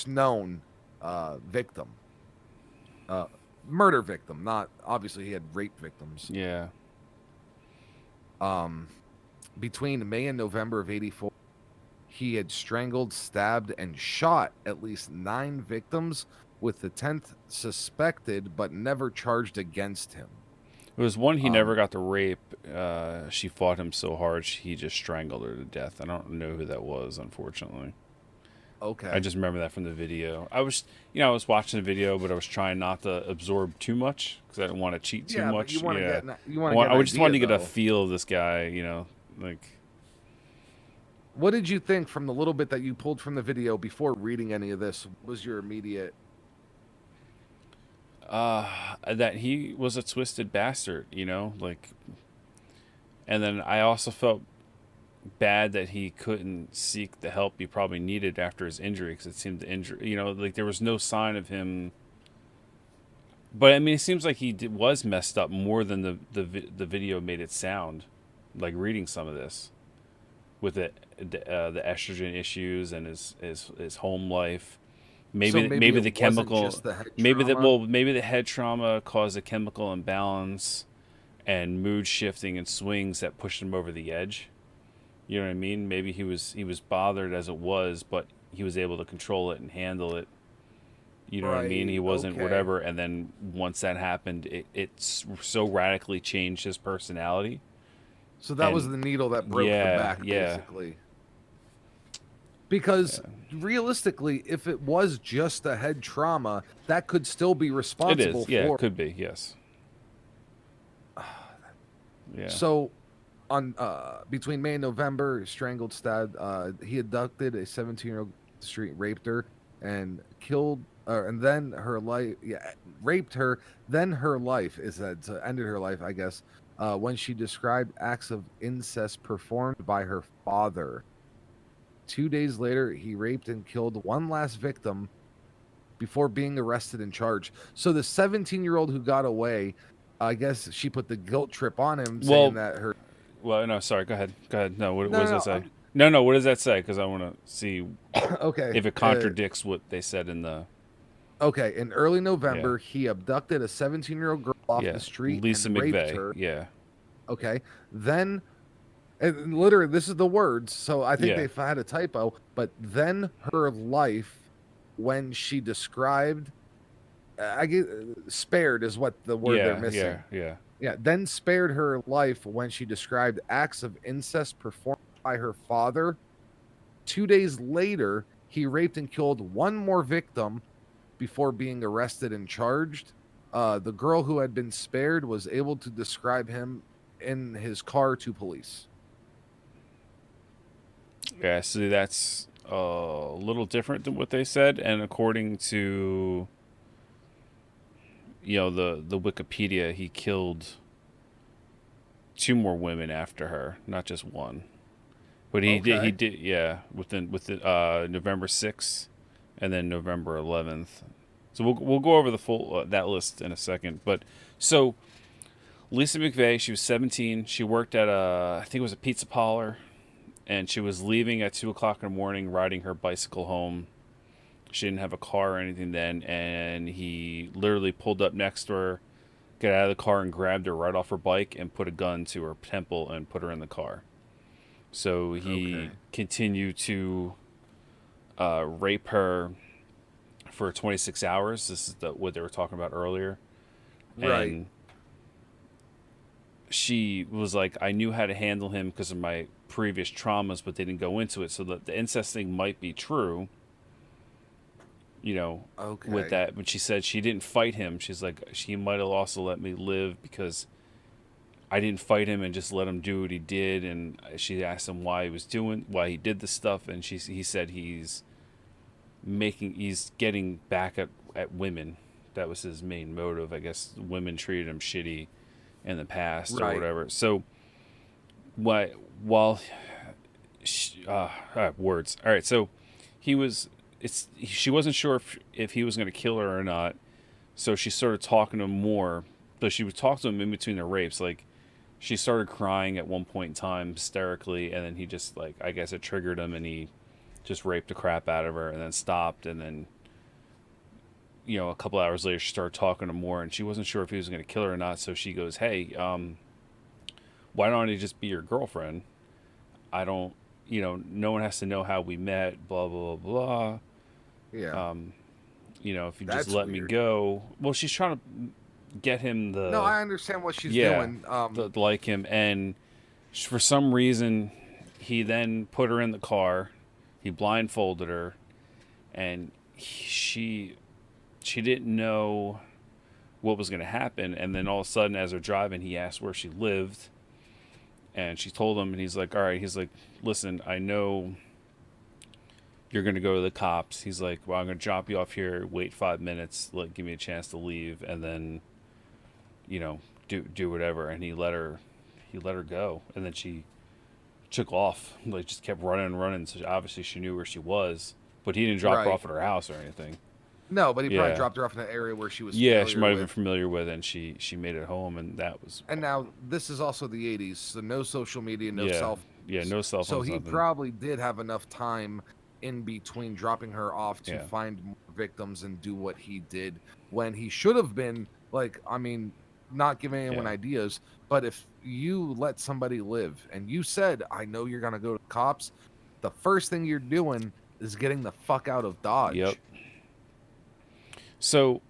known victim. Murder victim, not obviously he had rape victims. Yeah. Between May and November of '84, he had strangled, stabbed, and shot at least 9 victims, with the 10th suspected but never charged against him. There was one he Um, never got to rape. She fought him so hard he just strangled her to death. I don't know who that was, unfortunately. Okay. I just remember that from the video. I was watching the video, but I was trying not to absorb too much because I didn't want to cheat too much. But you want to Yeah. get you want to get an I just wanted to idea, get a though. feel of this guy, like. What did you think from the little bit that you pulled from the video before reading any of this? What was your immediate? That he was a twisted bastard, like. And then I also felt bad that he couldn't seek the help he probably needed after his injury, because it seemed the injury, like there was no sign of him. But I mean, it seems like he was messed up more than the video made it sound. Like reading some of this, with the estrogen issues and his home life. Maybe Maybe the it wasn't chemical. just the head Maybe trauma? maybe the head trauma caused a chemical imbalance and mood shifting and swings that pushed him over the edge. You know what I mean? Maybe he was bothered as it was, but he was able to control it and handle it. You know what I mean? He Right. wasn't Okay. whatever, and then once that happened, it so radically changed his personality. So that was And the needle that broke the yeah, back, yeah, basically. Because realistically, if it was just a head trauma, that could still be it responsible is. Yeah, it for. could be. Yes. Yeah. So on between May and November, strangled, stabbed. He abducted a 17-year-old street, raped her, and killed. And then her life, yeah, raped her. Then her life is that ended her life, I guess, when she described acts of incest performed by her father. 2 days later, he raped and killed one last victim before being arrested and charged. So the 17-year-old who got away, I guess she put the guilt trip on him, saying Well, that her. well, no, sorry. Go ahead. Go ahead. No, what No, does no, that say? No, no. What does that say? Because I want to see okay. if it contradicts what they said in the. Okay. In early Yeah. November, he abducted a 17-year-old girl off Yeah. the street Lisa and raped McVey. her. Yeah. Okay. Then, and literally, this is the words. So I think Yeah. they had a typo, but then her life, when she described, I get spared is what the word they're Yeah. Yeah. missing. Yeah. Yeah, then spared her life when she described acts of incest performed by her father. 2 days later, he raped and killed one more victim before being arrested and charged. The girl who had been spared was able to describe him in his car to police. Yeah. See, that's a little different than what they said, and according to the Wikipedia, he killed two more women after her, not just one. But he Okay. did yeah with the November 6th and then November 11th. So we'll go over the full that list in a second. But so Lisa McVey, she was 17. She worked at I think it was a pizza parlor, and she was leaving at 2 o'clock in the morning, riding her bicycle home. She didn't have a car or anything then, and he literally pulled up next to her, got out of the car, and grabbed her right off her bike and put a gun to her temple and put her in the car. So he Okay. continued to rape her for 26 hours. This is what they were talking about earlier. Right. And she was like, I knew how to handle him because of my previous traumas, but they didn't go into it. So the incest thing might be true, with Okay. that. But she said she didn't fight him. She's like, she might have also let me live because I didn't fight him and just let him do what he did. And she asked him why why he did this stuff. And he said he's getting back at women. That was his main motive. I guess women treated him shitty in the past or Right. whatever. So while words. All right. So she wasn't sure if he was going to kill her or not. So she started talking to him more. So she would talk to him in between the rapes. Like she started crying at one point in time hysterically, and then he just like I guess it triggered him, and he just raped the crap out of her, and then stopped, and then a couple hours later she started talking to him more, and she wasn't sure if he was going to kill her or not. So she goes, "Hey, why don't I just be your girlfriend? I don't, no one has to know how we met. Blah blah blah Yeah. blah. If you just That's let me weird. go." Well, she's trying to get him No, I understand what she's yeah, doing. like him, and for some reason, he then put her in the car. He blindfolded her, and she didn't know what was going to happen. And then all of a sudden, as they're driving, he asked where she lived, and she told him, and he's like, "All right." He's like, "Listen, I know you're going to go to the cops." He's like, "Well, I'm going to drop you off here. Wait 5 minutes. Like, give me a chance to leave, and then, do whatever." And he let her go, and then she took off, like just kept running and running. So obviously she knew where she was, but he didn't drop her Right. off at her house or anything. No, but he probably Yeah, dropped her off in an area where she was yeah, she familiar might have been with. familiar with it, and she made it home, and that was And now this is also the 80s, so no social media, no yeah, cell yeah, phones. no cell So phones, he nothing. probably did have enough time in between dropping her off to Yeah, find more victims and do what he did when he should have been like, I mean, not giving anyone Yeah. ideas, but if you let somebody live and you said, I know you're going to go to cops, the first thing you're doing is getting the fuck out of Yep. Dodge. So,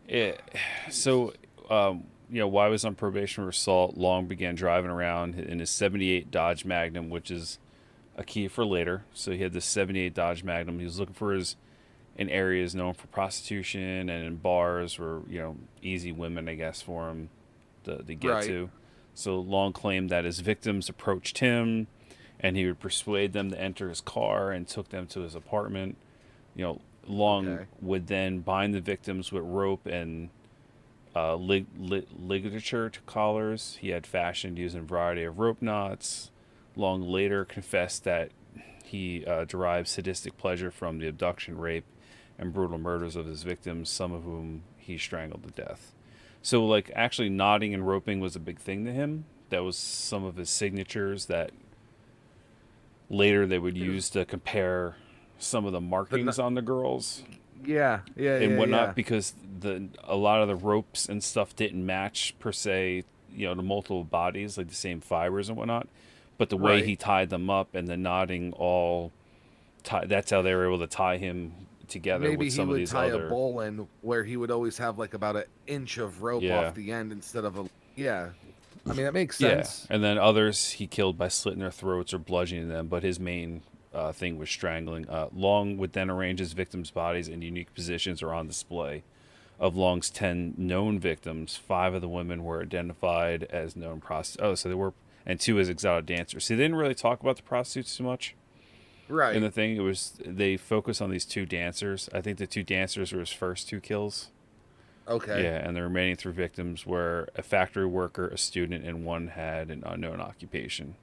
it, Jeez. so, while he was on probation for assault, Long began driving around in his '78 Dodge Magnum, which is a key for later. So he had this '78 Dodge Magnum. He was looking for his in areas known for prostitution and in bars where easy women, I guess, for him to get Right. to. So Long claimed that his victims approached him, and he would persuade them to enter his car and took them to his apartment. Long Okay. would then bind the victims with rope and ligature to collars he had fashioned using a variety of rope knots. Long later confessed that he derived sadistic pleasure from the abduction, rape, and brutal murders of his victims, some of whom he strangled to death. So, like, actually, knotting and roping was a big thing to him. That was some of his signatures that later they would use to compare some of the The, markings on the girls yeah, yeah, and yeah, whatnot, yeah. because a lot of the ropes and stuff didn't match per se, the multiple bodies, like the same fibers and whatnot. But the way Right. he tied them up and the knotting all that's how they were able to tie him together Maybe with he some of would these tie a other. bowl in where he would always have like about an inch of rope Yeah, off the end instead of a. Yeah. I mean, that makes yeah, sense. and then others he killed by slitting their throats or bludgeoning them, but his main thing was strangling. Long would then arrange his victims' bodies in unique positions or on display. Of Long's 10 known victims, 5 of the women were identified as known prostitutes. Oh, so they were, and 2 as exotic dancers. See, they didn't really talk about the prostitutes too much in Right. the thing. It was, they focused on these 2 dancers. I think the 2 dancers were his first 2 kills. Okay. Yeah, and the remaining 3 victims were a factory worker, a student, and one had an unknown occupation.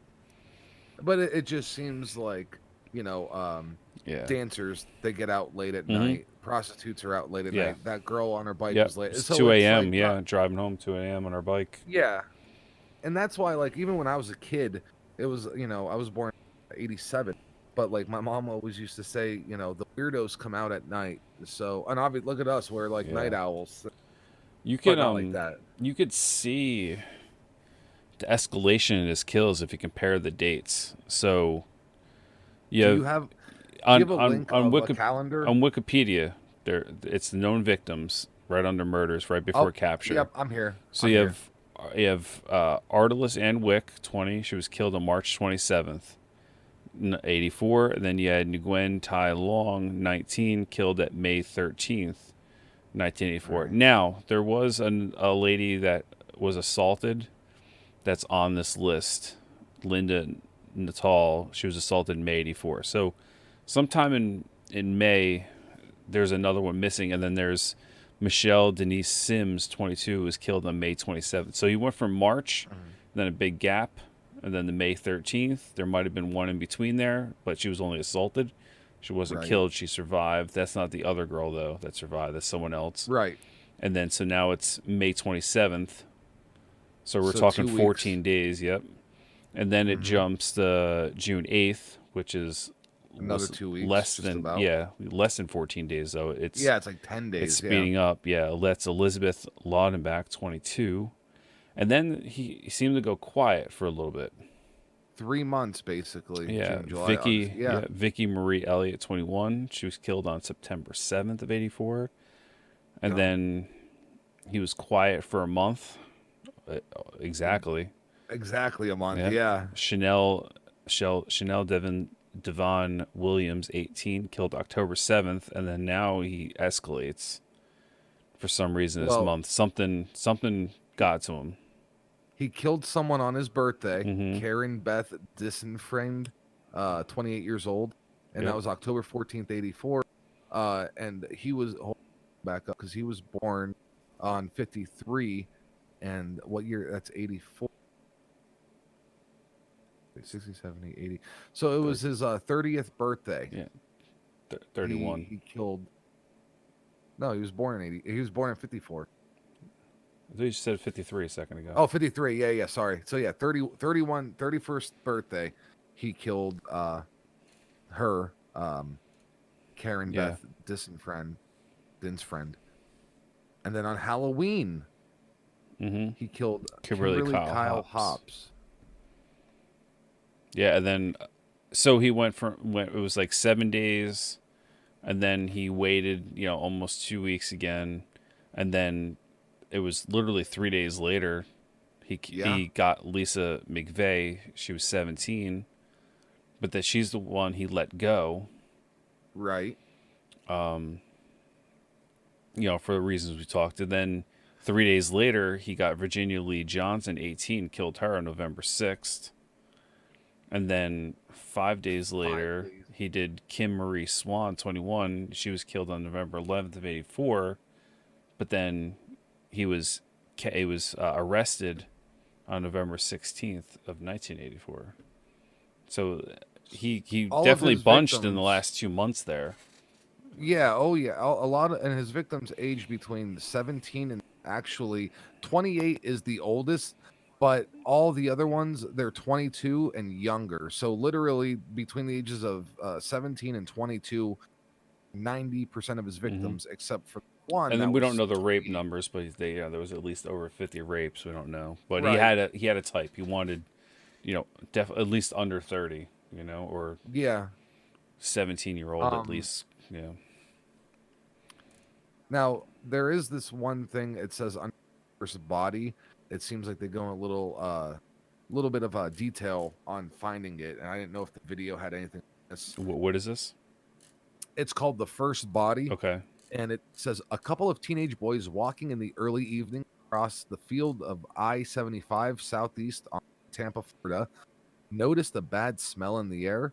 But it just seems like, Yeah. dancers, they get out late at Mm-hmm. night. Prostitutes are out late at Yeah. night. That girl on her bike Yep. was late. It's So 2 it's a.m. like not. Yeah, driving home 2 a.m. on our bike. Yeah. And that's why, like, even when I was a kid, it was, I was born in 87. But like my mom always used to say, the weirdos come out at night. So, and obviously, look at us, we're like night Yeah. owls, You but could not like that. you could see the escalation in his kills if you compare the dates. So you Do have you have do you on have a on link on, of a Wiki, calendar? on Wikipedia, there it's the known victims right under murders, right before Oh, capture. yep, I'm here. So I'm here. you have Artelis Ann Wick, 20. She was killed on March 27th, 84. And then you had Nguyen Tai Long, 19, killed at May 13th, All 1984. right. Now there was a lady that was assaulted that's on this list, Linda Natal. She was assaulted in May '84. So, sometime in May, there's another one missing, and then there's Michelle Denise Sims, 22, who was killed on May 27th. So you went from March, Mhm. then a big gap, and then the May 13th. There might have been one in between there, but she was only assaulted. She wasn't Right. killed. She survived. That's not the other girl though that survived. That's someone else. Right. And then so now it's May 27th. So we're So talking 2 weeks. 14 days. Yep. And then it Hmm. jumps to June 8th, which is Another 2 weeks, just about. less than 14 days though. Yeah, it's like 10 It's days. Yeah. speeding up. Yeah, that's Elizabeth Laudenbach, 22. And then he seemed to go quiet for a little bit. 3 months, basically. Yeah, June, July, August. Yeah. Vicky Marie Elliott, 21. She was killed on September 7th of 84. And Dumb. then he was quiet for a month. Exactly. Exactly a month. Yeah. Yeah. Chanel Devon Williams, 18, killed October 7th, and then now he escalates for some reason this Well, month. Something got to him. he killed someone on his birthday, Mm-hmm. Karen Beth Disenframed, 28 years old, and that Yep. was October 14th, 84. And he was hold on, back up because he was born on 53, and what year? That's 84. 60, 70, 80. So it was his 30th birthday. Yeah. He 31. he killed. No, he was born in 80. He was born in 54. I thought you said 53 a second ago. Oh, 53. Yeah, yeah, sorry. So yeah, 30, 31, 31st birthday, he killed her, Karen Yeah. Beth Din's friend. And then on Halloween, Mm-hmm. He killed Kimberly Kimberly Kyle Kyle Hops. Hops. Yeah, and then so he it was like 7 days, and then he waited, almost 2 weeks again, and then it was literally 3 days later. Yeah, He got Lisa Mcvey. She was 17, but that she's the one he let go. right. For the reasons we talked. And then 3 days later, he got Virginia Lee Johnson, 18, killed her on November 6th. And then 5 days 5 days. later, he did Kim Marie Swan, 21. She was killed on November 11th of 84. But then he was arrested on November 16th of 1984. So he All of definitely his bunched in the victims. last 2 months there. Yeah, oh yeah. A lot of, and his victims aged between 17 and actually 28 is the oldest, but all the other ones they're 22 and younger. So literally between the ages of 17 and 22, 90% of his Hmm. victims, except for one And then that we don't was know the rape 28. numbers, but there was at least over 50 rapes. We don't know, but Right. he had a type. He wanted, at least under 30, or Yeah. 17-year-old at Um. least. Yeah. Now there is this one thing. It says on versus body. It seems like they go a little bit of a detail on finding it, and I didn't know if the video had anything. What is this? It's called The First Body, Okay. and it says a couple of teenage boys walking in the early evening across the field of I-75 southeast on Tampa, Florida, noticed a bad smell in the air.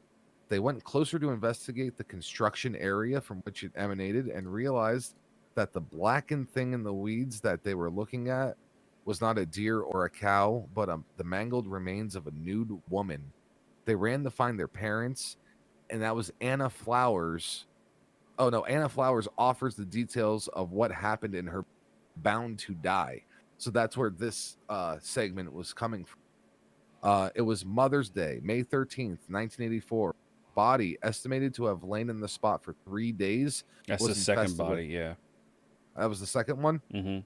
They went closer to investigate the construction area from which it emanated and realized that the blackened thing in the weeds that they were looking at was not a deer or a cow, but the mangled remains of a nude woman. They ran to find their parents, and that was Anna Flowers. Oh no, Anna Flowers offers the details of what happened in her Bound to Die. So that's where this segment was coming from. It was Mother's Day, May 13th, 1984. Body estimated to have lain in the spot for 3 days That's the was second infested with. body. Yeah. That was the second one. Hmm.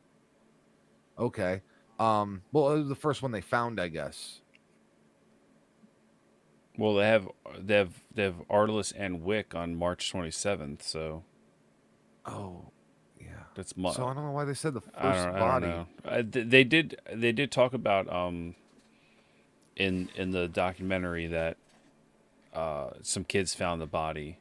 Okay. Well, it was the first one they found, I guess. Well, they have Artelis and Wick on March 27th. So Oh, yeah. that's So I don't know why they said the first I don't body. know. They did talk about in the documentary that some kids found the body,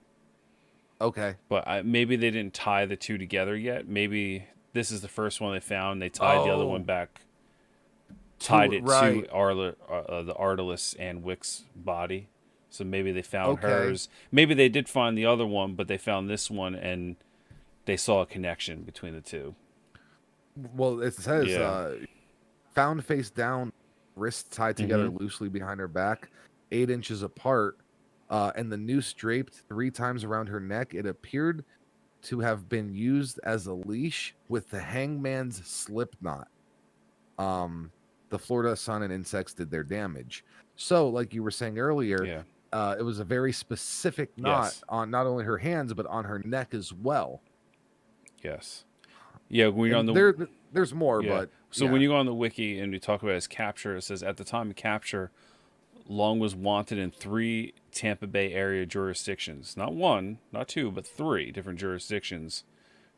Okay. but maybe they didn't tie the two together yet. Maybe this is the first one they found. They tied the other one Oh, back, tied two. it to Right. the Artelis and Wick's body. So maybe they found Okay. hers. Maybe they did find the other one, but they found this one and they saw a connection between the two. Well, it says Yeah. found face down, wrists tied Mm-hmm. together loosely behind her back, 8 inches apart, and the noose draped 3 times around her neck. It appeared to have been used as a leash with the hangman's slip knot. Um, the Florida sun and insects did their damage. So, like you were saying earlier, Yeah. it was a very specific knot Yes. on not only her hands but on her neck as well. Yes. Yeah. When you're on And the there's more, Yeah. but So when yeah. you go on the wiki and you talk about his capture, it says at the time of capture, Long was wanted in 3 Tampa Bay area jurisdictions. Not one, not two, but 3 different jurisdictions.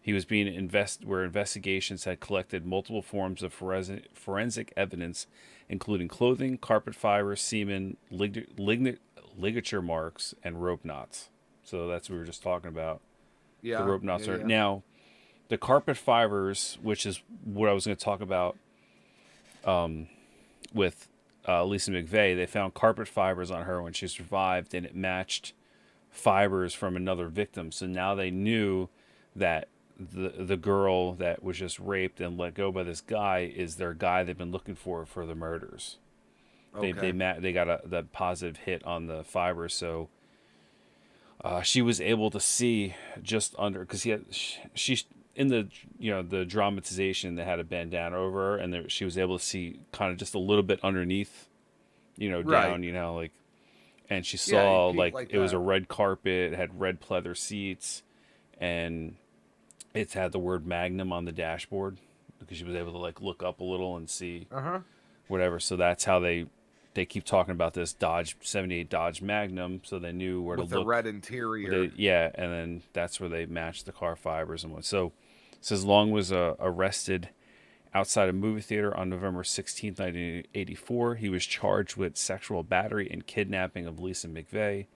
He was being where investigations had collected multiple forms of forensic evidence, including clothing, carpet fibers, semen, ligature marks, and rope knots. So that's what we were just talking about. The Yeah, rope yeah, knots are yeah. now the carpet fibers, which is what I was going to talk about with Lisa Mcvey. They found carpet fibers on her when she survived, and it matched fibers from another victim. So now they knew that the girl that was just raped and let go by this guy is their guy they've been looking for the murders. Okay. They got the positive hit on the fibers, so she was able to see just under because she in the the dramatization they had a bandana over her and she was able to see kind of just a little bit underneath, Right. down, like, and she Yeah, you saw peek like like it was a that. red carpet, it had red pleather seats, and it's had the word Magnum on the dashboard because she was able to like look up a little and see Uh-huh. whatever. So that's how they keep talking about this Dodge 78 Dodge Magnum, so they knew where to With the look. red interior. Yeah, and then that's where they matched the car fibers and what. So it says Long was arrested outside a movie theater on November 16th, 1984. He was charged with sexual battery and kidnapping of Lisa Mcvey.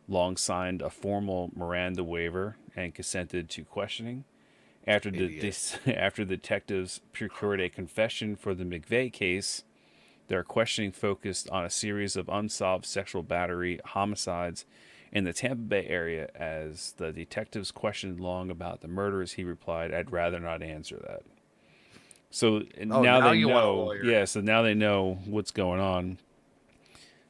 Long signed a formal Miranda waiver and consented to questioning. Idiot. After detectives procured a confession for the Mcvey case, their questioning focused on a series of unsolved sexual battery homicides in the Tampa Bay area. As the detectives questioned Long about the murders, he replied, "I'd rather not answer that." So Oh, now now they you want a know, lawyer. yeah, so now they know what's going on.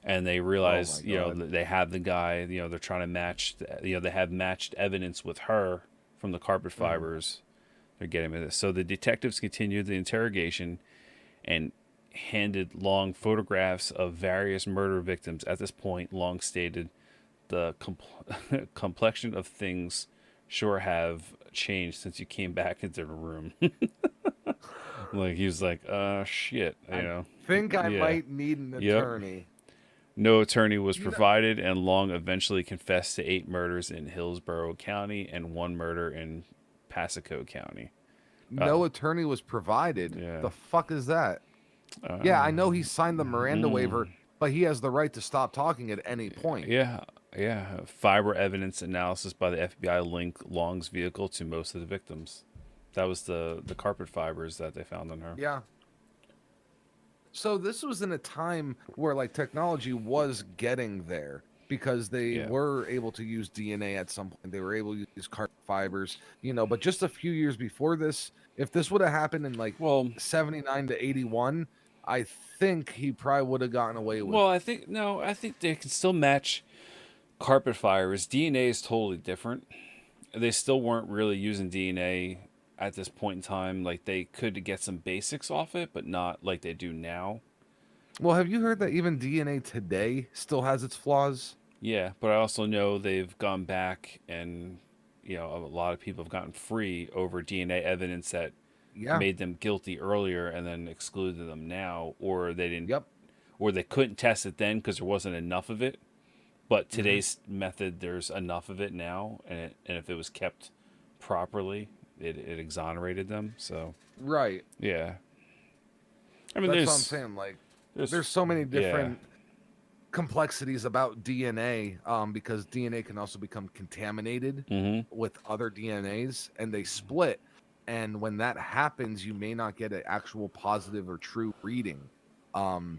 And they Oh my realize, God. they have the guy, they're trying to match, they have matched evidence with her from the carpet Mhm. fibers. They're getting at this. So the detectives continued the interrogation and handed Long photographs of various murder victims. At this point, Long stated, "The complexion of things sure have changed since you came back into the room." Like, he was like, shit, I think I Yeah. might need an Yep. attorney. No attorney was You know, provided, and Long eventually confessed to 8 murders in Hillsborough County and 1 murder in Pasco County. no attorney was provided. Yeah. The fuck is that? Yeah, I know he signed the Miranda waiver, but he has the right to stop talking at any point. Yeah. Yeah. Fiber evidence analysis by the FBI linked Long's vehicle to most of the victims. That was the carpet fibers that they found on her. Yeah. So this was in a time where like technology was getting there because they Yeah. were able to use DNA at some point. They were able to use carbon fibers, but just a few years before this, if this would have happened in like Well, 79 to 81, I think he probably would have gotten away with. I think no, I think they can still match carpet fibers. DNA is totally different. They still weren't really using DNA at this point in time. Like, they could get some basics off it, but not like they do now. Well, have you heard that even DNA today still has its flaws? Yeah, but I also know they've gone back and a lot of people have gotten free over DNA evidence that Yeah. made them guilty earlier and then excluded them now, or they didn't, Yep. or they couldn't test it then because there wasn't enough of it. But Hmm. today's method, there's enough of it now, and if it was kept properly, it exonerated them. So Right. yeah, I mean, That's what I'm saying. Like, there's there's so many yeah, different complexities about DNA, because DNA can also become contaminated mm-hmm, with other DNAs and they split. And when that happens, you may not get an actual positive or true reading. Um,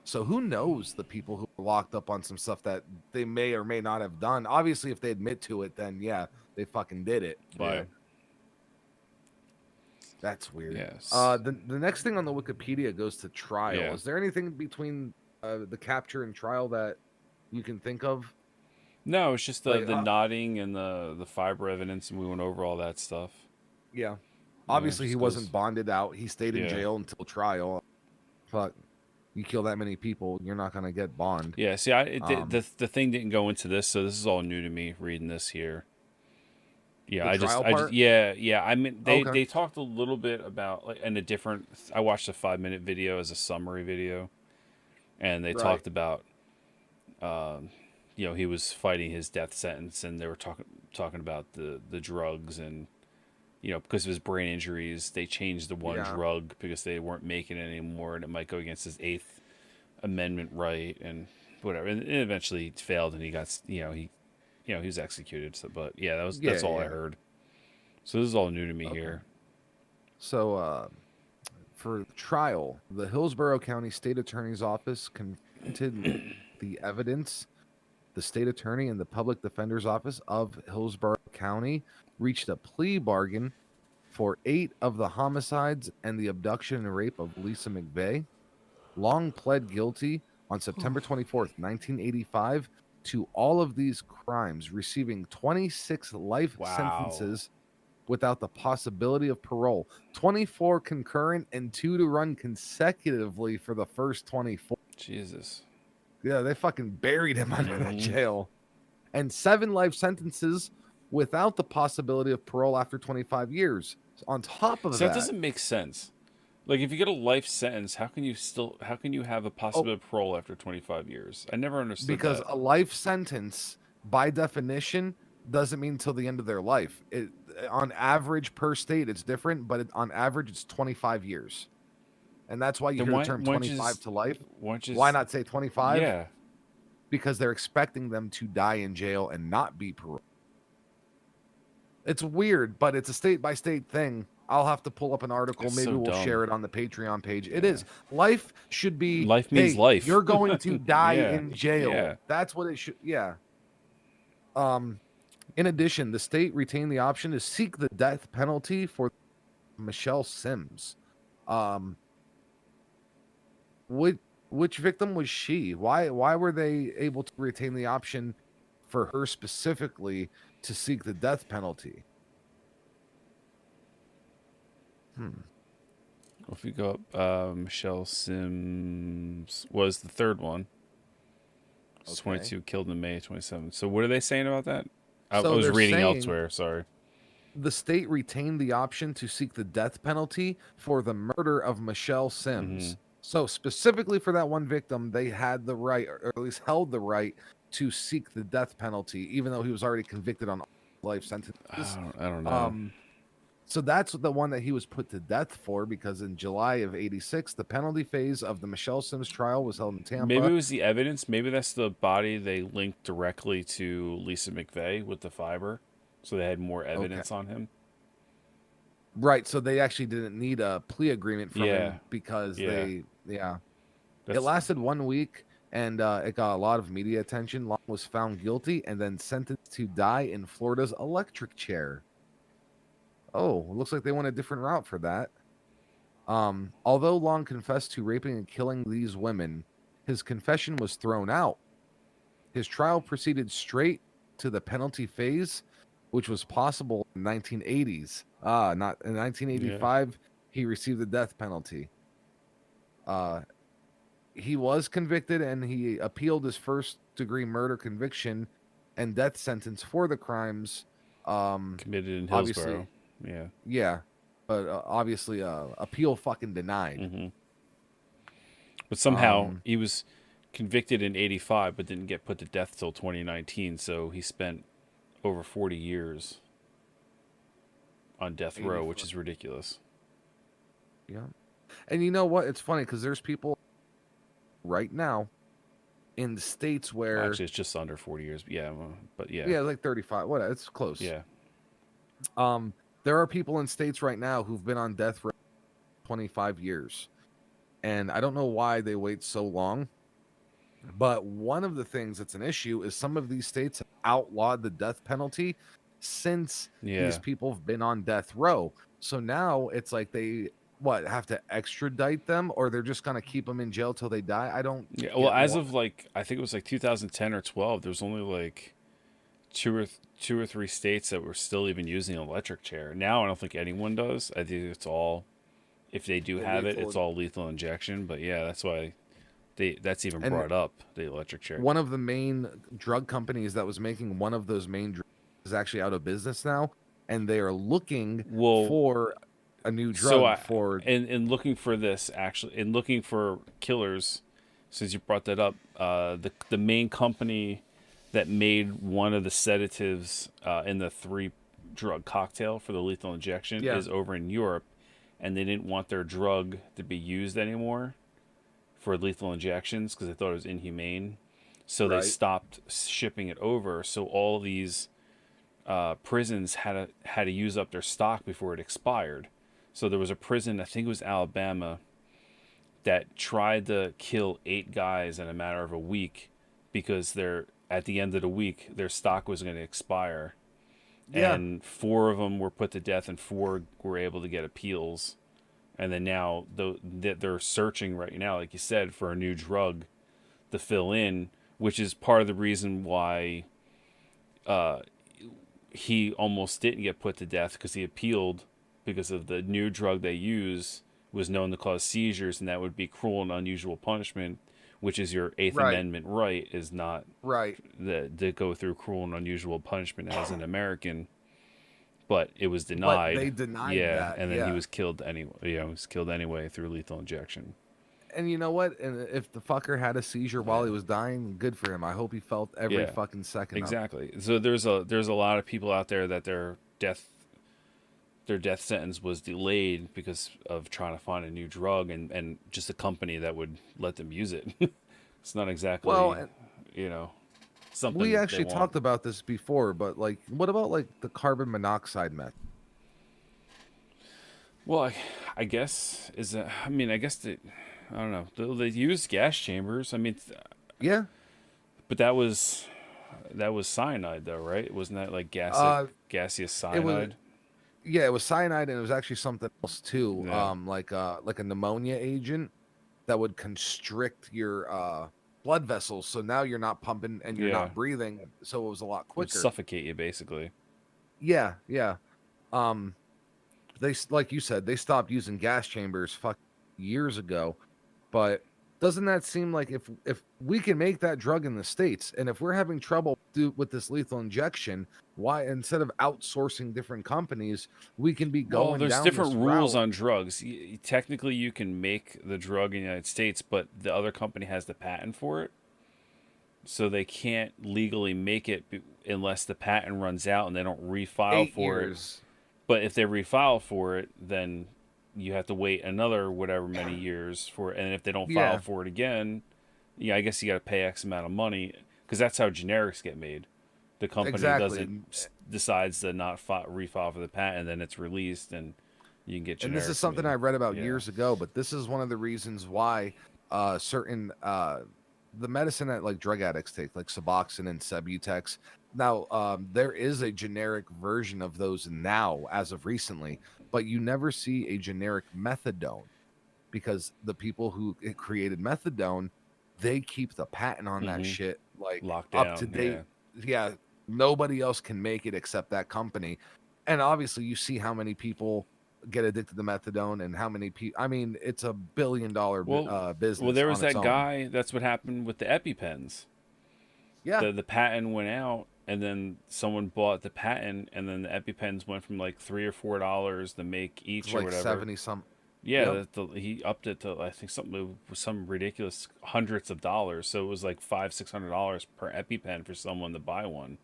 so who knows the people who are locked up on some stuff that they may or may not have done. Obviously, if they admit to it, then yeah, they fucking did it. yeah, But that's weird. yes, The next thing on the Wikipedia goes to trial. yeah. Is there anything between the capture and trial that you can think of? No, it's just the Like, the nodding and the fiber evidence, and we went over all that stuff. yeah, Yeah, it obviously he just wasn't goes. bonded out. He stayed in Yeah, jail until trial. Fuck, you kill that many people, you're not gonna get bond. yeah. See, Um, the thing didn't go into this, so this is all new to me reading this here. Yeah, the trial I just, part. yeah. I mean, Okay. they talked a little bit about like in a different. I watched a 5 minute video as a summary video, and they Right. talked about, he was fighting his death sentence, and they were talking about the drugs, and because of his brain injuries, they changed the one Yeah. drug because they weren't making it anymore, and it might go against his Eighth Amendment right, and whatever. And it eventually failed, and he got, he was executed. So, but yeah, Yeah. that's all I Yeah. heard. So this is all new to me Okay. here. So for trial, the Hillsborough County State Attorney's Office confronted the evidence. The state attorney and the public defender's office of Hillsborough County reached a plea bargain for 8 of the homicides and the abduction and rape of Lisa Mcvey. Long pled guilty on September 24th, 1985, to all of these crimes, receiving 26 life Wow, sentences without the possibility of parole, 24 concurrent and 2 to run consecutively for the first 24. Jesus. Yeah, they fucking buried him under that Hmm. jail. And 7 life sentences without the possibility of parole after 25 years. On top of So that that, doesn't make sense. Like, if you get a life sentence, how can you have a oh, possibility of parole after 25 years? I never understood because that. a life sentence, by definition, doesn't mean until the end of their life. On average per state, it's different, but on average, it's 25 years. And that's why you Then hear the why term why don't you 25 just to life. why don't you Why just not say 25? yeah. Because they're expecting them to die in jail and not be paroled. It's weird, but it's a state by state thing. I'll have to pull up an article. It's Maybe so we'll dumb. share it on the Patreon page. It Yeah. is. Life should be, Life means hey, life. you're going to die Yeah. in jail. Yeah. That's what it should. Yeah. Um. In addition, the state retained the option to seek the death penalty for Michelle Sims. Um. Which which victim was she? Why were they able to retain the option for her specifically to seek the death penalty? Hmm. Well, if you go up, Michelle Sims was the third one. It's Okay. 22 killed in May 27. So what are they saying about that? I So was they're reading saying elsewhere. Sorry. the state retained the option to seek the death penalty for the murder of Michelle Hmm. Sims. So specifically for that one victim, they had the right, or at least held the right, to seek the death penalty, even though he was already convicted on life sentences. I don't know. Um, so that's the one that he was put to death for, because in July of '86, the penalty phase of the Michelle Sims trial was held in Maybe Tampa. it was the evidence. Maybe that's the body they linked directly to Lisa McVey with the fiber, so they had more Okay. evidence on him. Right. So they actually didn't need a plea agreement from Yeah, him because yeah. yeah. It That's lasted 1 week and it got a lot of media attention. Long was found guilty and then sentenced to die in Florida's electric chair. Oh, looks like they went a different route for that. Although Long confessed to raping and killing these women, his confession was thrown out. His trial proceeded straight to the penalty phase, which was possible in 1980s. Not in yeah. 1985, he received the death penalty. Uh, he was convicted and he appealed his first degree murder conviction and death sentence for the crimes. Committed in Obviously, Hillsborough. Yeah. yeah, but obviously, appeal fucking denied. Hmm. But somehow Um, he was convicted in '85, but didn't get put to death till 2019. So he spent over 40 years on death row, which 84. is ridiculous. Yeah, and you know what? It's funny because there's people right now in states Well, where, actually, it's just under 40 years. Yeah, but yeah, yeah, like 35. What? It's close. yeah. Um, there are people in states right now who've been on death row 25 years, and I don't know why they wait so long. But one of the things that's an issue is some of these states have outlawed the death penalty since these Yeah. people have been on death row. So now it's like they have to extradite them, or they're just gonna keep them in jail till they die. I don't Yeah. Well, get as what. of like, I think it was like 2010 or 12, there's only like two or three states that were still even using an electric chair. Now I don't think anyone does. I think it's all, if they do The have it, it's lethal. all lethal injection. But yeah, that's why that's even And brought up, the electric chair. one of the main drug companies that was making one of those main drugs is actually out of business now, and they are looking Well, for a new so drug I for. in looking for this, actually, in looking for killers, since you brought that up, the main company that made one of the sedatives in the three drug cocktail for the lethal injection Yeah, is over in Europe, and they didn't want their drug to be used anymore for lethal injections because they thought it was inhumane. So they right. stopped shipping it over. So all these prisons had to use up their stock before it expired. So there was a prison, I think it was Alabama, that tried to kill 8 guys in a matter of a week because at the end of the week their stock was going to expire, Yeah, and 4 of them were put to death and 4 were able to get appeals. And then now they're searching right now, like you said, for a new drug to fill in, which is part of the reason why he almost didn't get put to death, because he appealed because of the new drug they use was known to cause seizures, and that would be cruel and unusual punishment, which is your Eighth right, Amendment right, is not right. to go through cruel and unusual punishment as an American. but it was But denied. they denied Yeah, that. and then he Yeah. was killed anyway. You know, he was killed anyway through lethal injection. And you know what? And if the fucker had a seizure while he Yeah, was dying, good for him. I hope he felt every yeah, fucking second of it. exactly. So there's a lot of people out there that their death sentence was delayed because of trying to find a new drug and just a company that would let them use it. It's not Well, exactly, you know, we something they actually want. talked about this before, but like, what about like the carbon monoxide meth? Well, I guess is that. I mean, I guess I don't know. They used gas chambers. I mean, Yeah. but that was cyanide though, right? Wasn't that like Uh, gaseous it was cyanide? yeah, it was cyanide, and it was actually something else too. Yeah, Like a pneumonia agent that would constrict your blood vessels. So now you're not pumping and you're yeah. not breathing. So it was a lot It would quicker. suffocate you basically. Yeah, yeah. Um, like you said, they stopped using gas chambers years ago. But doesn't that seem like if we can make that drug in the States, and if we're having trouble with this lethal injection, why instead of outsourcing different companies, we can be Well, going there's down different this rules route? on drugs. Technically, you can make the drug in the United States, but the other company has the patent for it, so they can't legally make it unless the patent runs out and they don't refile Eight for it. years. But if they refile for it, then you have to wait another whatever many years for it. And if they don't file Yeah, for it again, yeah, I guess you got to pay X amount of money because that's how generics get made. The company exactly. doesn't decides to not refile for the patent, then it's released, and you can get And this is generics something made. I read about Yeah. years ago, but this is one of the reasons why certain the medicine that like drug addicts take, like Suboxone and Subutex. Now, there is a generic version of those now, as of recently, but you never see a generic methadone because the people who created methadone, they keep the patent on that Mm-hmm. shit like up to Lockdown. date. Yeah. Yeah, nobody else can make it except that company. And obviously, you see how many people get addicted to methadone and how many people. I mean, it's a billion-dollar Well, business there was on its that own. guy. That's what happened with the EpiPens. Yeah, The patent went out, and then someone bought the patent, and then the EpiPens went from like $3 or $4 to make it's each or like whatever. 70 some. Yep, Yeah, he upped it to I think something was some ridiculous hundreds of dollars. So it was like $500-$600 per EpiPen for someone to buy one.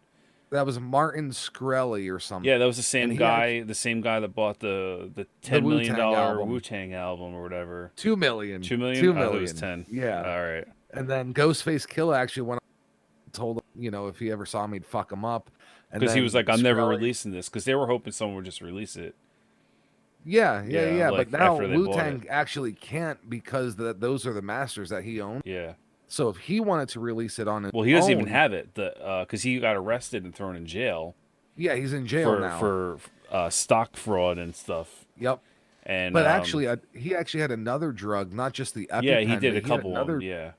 that was Martin Shkreli or something, Yeah, that was and he actually the same guy that bought the the ten Wu million Tang dollar album, Wu Tang album or whatever. 2 million, 2 million? two I thought it was million. 10. Yeah, All right, and then Ghostface Killer actually went told him, if he ever saw me, he'd fuck him up. And because he was then like, "I'm never Shkreli, releasing this," because they were hoping someone would just release it. yeah, yeah, Yeah, yeah. But like now after they Wu bought it. Tang actually can't because those are the masters that he owns. Yeah. So if he wanted to release it on his Well, he doesn't even own, have it. Because he got arrested and thrown in jail yeah, he's in jail for now. stock fraud and stuff. Yep. And But actually, he actually had another drug, not just the yeah, he EpiPen, did but a he had couple of them. another, Yeah,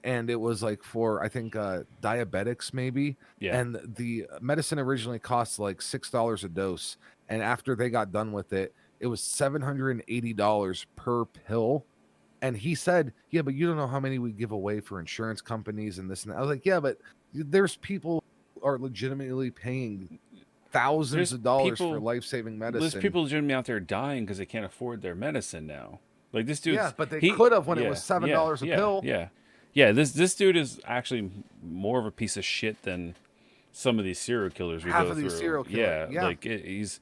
and it was like for I think diabetics maybe. yeah. And the medicine originally cost like $6 a dose, and after they got done with it, it was $780 per pill. And he said, "Yeah, but you don't know how many we give away for insurance companies and this and that." I was like, "Yeah, but there's people who are legitimately paying thousands There's of dollars for people. life-saving There's medicine." people legitimately out there dying because they can't afford their medicine now. Like this Yeah, dude's but they he. could have when it was Yeah, seven yeah, dollars a yeah, pill. yeah, yeah. This dude is actually more of a piece of shit than some of these serial killers we Half go of these through. serial killers. Yeah, Yeah. like he's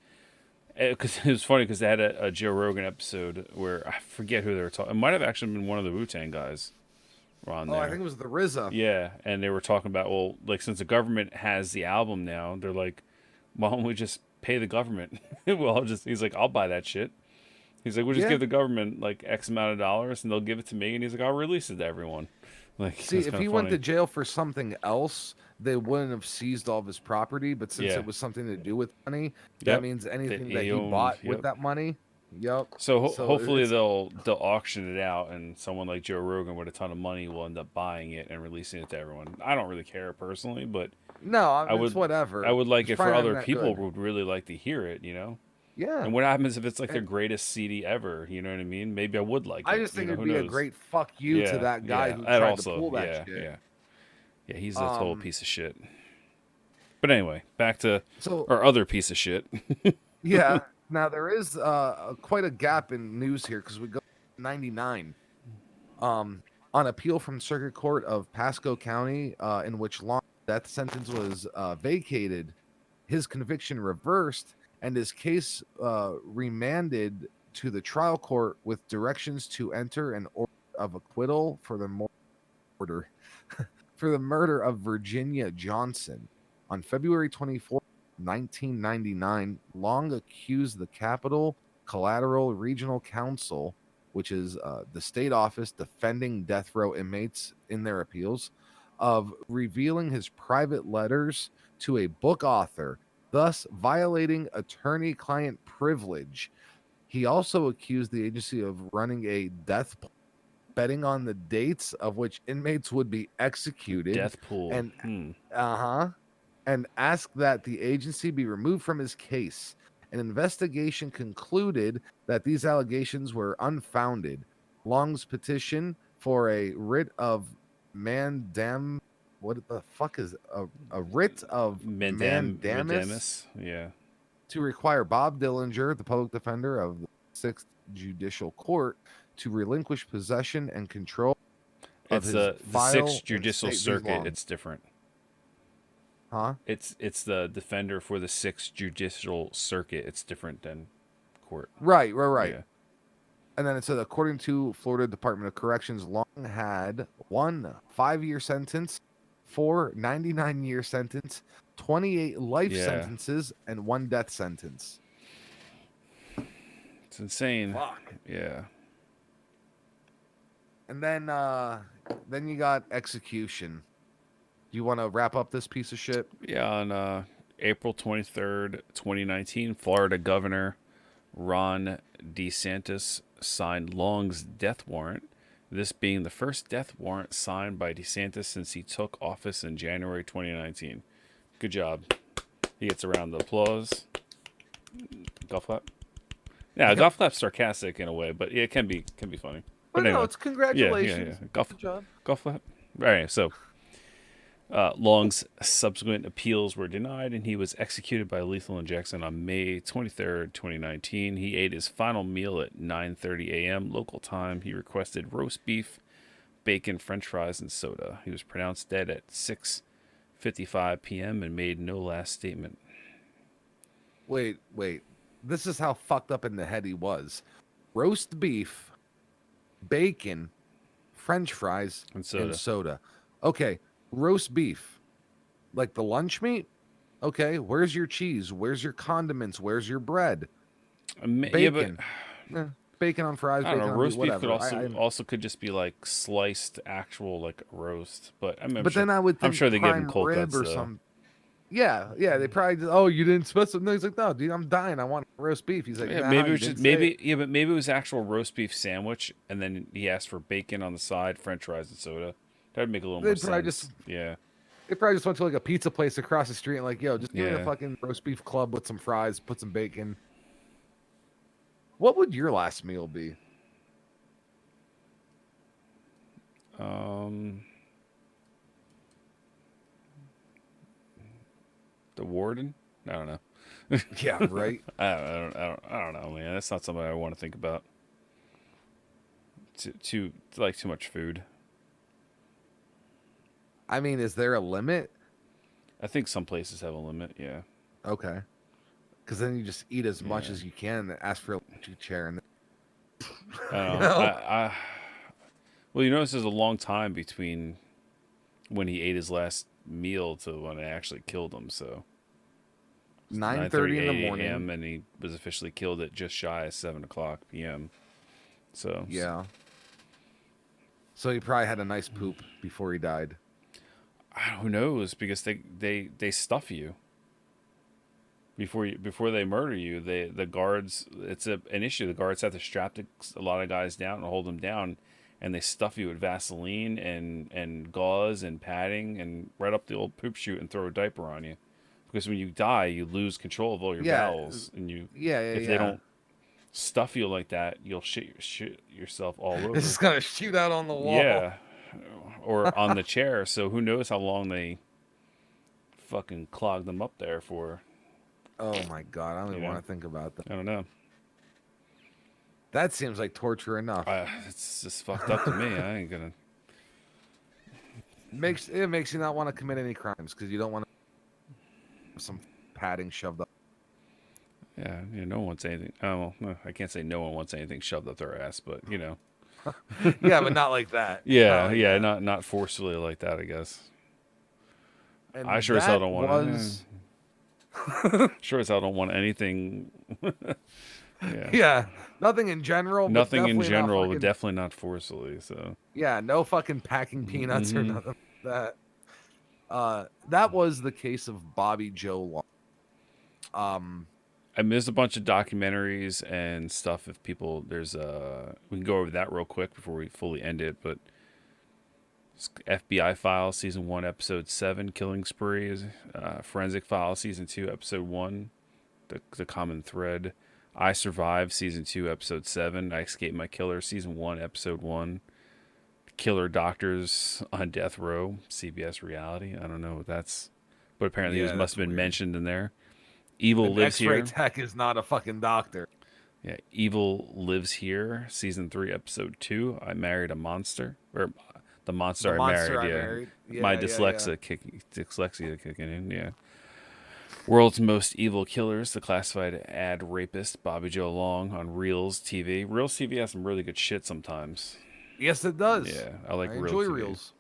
because it was funny because they had a Joe Rogan episode where I forget who they were talking. It might have actually been one of the Wu Tang guys were on Oh, I there. think it was the RZA. Yeah, and they were talking about, well, like since the government has the album now, they're like, why don't we just pay the government? He's like, I'll buy that shit. He's like, we'll just Yeah. give the government like X amount of dollars and they'll give it to me. And he's like, I'll release it to everyone. Like, See, it's if kind of he went to funny. jail for something else, they wouldn't have seized all of his property. But since Yeah. it was something to do with money, that Yep. means That anything that he he owned. bought with Yep. that money. Yep. So So hopefully it's they'll auction it out, and someone like Joe Rogan with a ton of money will end up buying it and releasing it to everyone. I don't really care personally, but no, I it's would I whatever. would like It's it for probably not other that people good. who would really like to hear it, you know. Yeah. And what happens if it's like their And greatest CD ever? You know what I mean? Maybe I would like I it. just You think know, it'd who be a knows? great fuck you to Yeah, that guy yeah. who And tried to also, pull that yeah, shit. yeah, yeah. He's a total Um, piece of shit. But anyway, back to So our other piece of shit. yeah, now there is quite a gap in news here because we go 99. On appeal from Circuit Court of Pasco County, in which long death sentence was vacated, his conviction reversed, and his case remanded to the trial court with directions to enter an order of acquittal for the order for the murder of Virginia Johnson. On February 24th, 1999, Long accused the Capital Collateral Regional Council, which is the state office defending death row inmates in their appeals, of revealing his private letters to a book author, thus violating attorney client privilege. He also accused the agency of running a death betting on the dates of which inmates would be executed Death pool. and and asked that the agency be removed from his case. An investigation concluded that these allegations were unfounded. Long's petition for a writ of mandam what the fuck is a writ of mandamus Yeah. to require Bob Dillinger, the public defender of the Sixth Judicial Court, to relinquish possession and control of It's his the file Sixth and Judicial state Circuit. Long. It's different. Huh? It's the defender for the Sixth Judicial Circuit. It's different than court. Right. Yeah. And then it said, according to Florida Department of Corrections, Long had 1 5-year sentence, 4 99-year sentence, 28 life Yeah. sentences, and 1 death sentence. It's insane. Fuck. Yeah. And then you got execution. Do you want to wrap up this piece of shit? Yeah, on April 23rd, 2019, Florida Governor Ron DeSantis signed Long's death warrant, this being the first death warrant signed by DeSantis since he took office in January 2019. Good job. He gets a round of applause. Golf clap. Yeah, golf clap's sarcastic in a way, but yeah, it can be funny. But no, anyway, it's congratulations. Yeah. Golf Good job. flap. All right, so Long's subsequent appeals were denied, and he was executed by lethal injection on May 23rd, 2019. He ate his final meal at 9:30 a.m. local time. He requested roast beef, bacon, French fries, and soda. He was pronounced dead at 6:55 p.m. and made no last statement. Wait. This is how fucked up in the head he was. Roast beef, bacon, French fries, And soda. Okay, roast beef, like the lunch meat. Okay, where's your cheese? Where's your condiments? Where's your bread? Bacon. Yeah, but Bacon on fries. I don't Bacon know. on Roast meat, beef whatever. could also could just be like sliced actual like roast, but I'm But sure, then I would think I'm sure they give him prime cold rib cuts or though. some. Yeah. They probably just, oh, you didn't specify. No, he's like, no, dude, I'm dying. I want roast beef. He's like, Yeah, nah, maybe it you was didn't just say maybe it. yeah, but maybe it was actual roast beef sandwich, and then he asked for bacon on the side, French fries, and soda. That'd make a little more They'd probably sense. just- Yeah, They probably just went to like a pizza place across the street and like, yo, just give me a Yeah. fucking roast beef club with some fries, put some bacon. What would your last meal be? The warden. I don't know. Yeah, right. I don't know, man. That's not something I want to think about. Too much food. I mean, is there a limit? I think some places have a limit. Yeah. Okay. Because then you just eat as much Yeah. as you can and ask for a electric chair. And I don't know? know. Well, you notice there's a long time between when he ate his last meal to when I actually killed him. So 9:30 in the morning. a.m. and he was officially killed at just shy of 7:00 p.m. So Yeah. So he probably had a nice poop before he died. who knows? Because they stuff you before they murder you. The guards, it's an issue. The guards have to strap a lot of guys down and hold them down, and they stuff you with Vaseline and gauze and padding and right up the old poop chute and throw a diaper on you. Because when you die, you lose control of all your Yeah. bowels, and If they don't stuff you like that, you'll shit yourself all over. It's just gonna shoot out on the wall. Yeah, or on the chair. So who knows how long they fucking clogged them up there for? Oh my god, I don't You even know, want to think about that. I don't know. That seems like torture enough. It's just fucked up to me. I ain't gonna. Makes you not want to commit any crimes because you don't want to have some padding shoved up. Yeah, no one wants anything. Oh, well, I can't say no one wants anything shoved up their ass, but Yeah, but not like that. Not yeah, like yeah, that. not forcefully like that, I guess. I And sure as hell that don't want. was Sure as hell don't want anything. Yeah, yeah, nothing in general, but nothing in definitely not general, but fucking definitely not forcefully. So. yeah, no fucking packing peanuts or Hmm. nothing like that. That was the case of Bobby Joe Long. I missed a bunch of documentaries and stuff. If people, we can go over that real quick before we fully end it. But FBI Files season 1, episode 7, Killing Spree. Forensic Files season 2, episode 1, the common thread. I Survived season 2, episode 7. I Escaped My Killer season 1, episode 1. Killer Doctors on Death Row, CBS reality. I don't know what that's, but apparently Yeah, it must that's have been weird. mentioned in there. Evil An Lives X-ray Here. tech is not a fucking doctor. Yeah, Evil Lives Here, season 3, episode 2. I Married a Monster, or the The monster I monster married. I Yeah, married. my Yeah, yeah, yeah. dyslexia kicking in. Yeah, World's Most Evil Killers, the classified ad rapist Bobby Joe Long on Reels TV. Reels TV has some really good shit sometimes. Yes, it does. Yeah, I like I Reels enjoy TV. reels.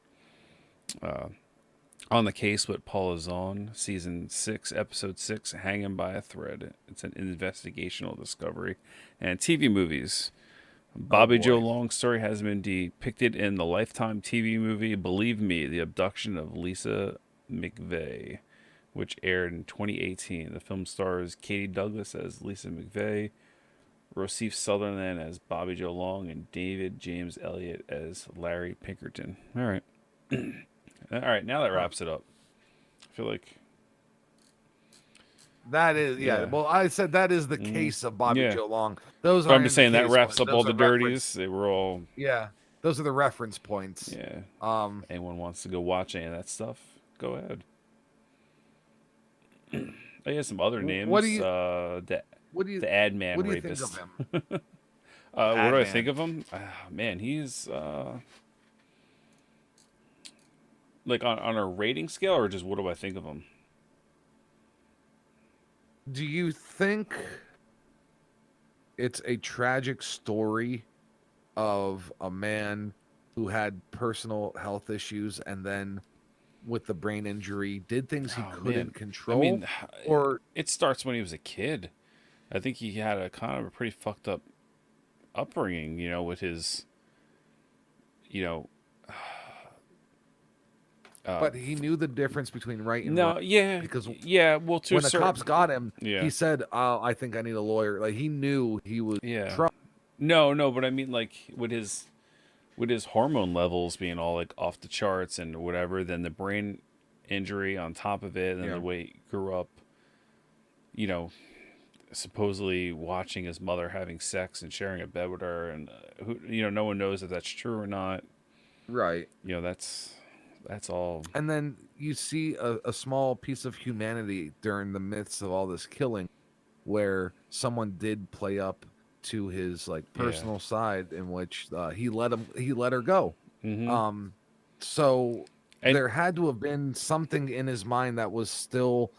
On the Case with Paula Zahn, season 6, episode 6, Hanging by a Thread. It's an investigational discovery. And TV movies. Oh Bobby Joe boy. Long's story has been depicted in the Lifetime TV movie Believe Me, The Abduction of Lisa Mcvey, which aired in 2018. The film stars Katie Douglas as Lisa Mcvey, Rossif Sutherland as Bobby Joe Long, and David James Elliott as Larry Pinkerton. All right. All right, now that wraps it up. I feel like, That is, yeah. yeah. Well, I said that is the case of Bobby Yeah. Joe Long. Those But I'm aren't just in the saying that case, wraps but up all those the are reference. dirties. They were all, Yeah, those are the reference points. yeah. Um, Anyone wants to go watch any of that stuff, go ahead. I have some other what do names. you, what do you, The ad man what do you think of rapist. him? What Ad do I man. think of him? Man, he's like on a rating scale, or just what do I think of him? Do you think it's a tragic story of a man who had personal health issues and then with the brain injury did things he Oh couldn't man, I control? mean, Or it starts when he was a kid. I think he had a kind of a pretty fucked up upbringing, with his, you know, but he knew the difference between right and wrong no, yeah, because yeah. Well, to a when the cops certain, got him, yeah, he said, "Oh, I think I need a lawyer." Like he knew he was yeah. trouble. No, but I mean, like with his hormone levels being all like off the charts and whatever, then the brain injury on top of it, and Yeah. the way he grew up, you know, supposedly watching his mother having sex and sharing a bed with her, and no one knows if that's true or not. Right. That's all. And then you see a small piece of humanity during the midst of all this killing where someone did play up to his like Yeah. personal side in which he let her go. Mm-hmm. So And there had to have been something in his mind that was still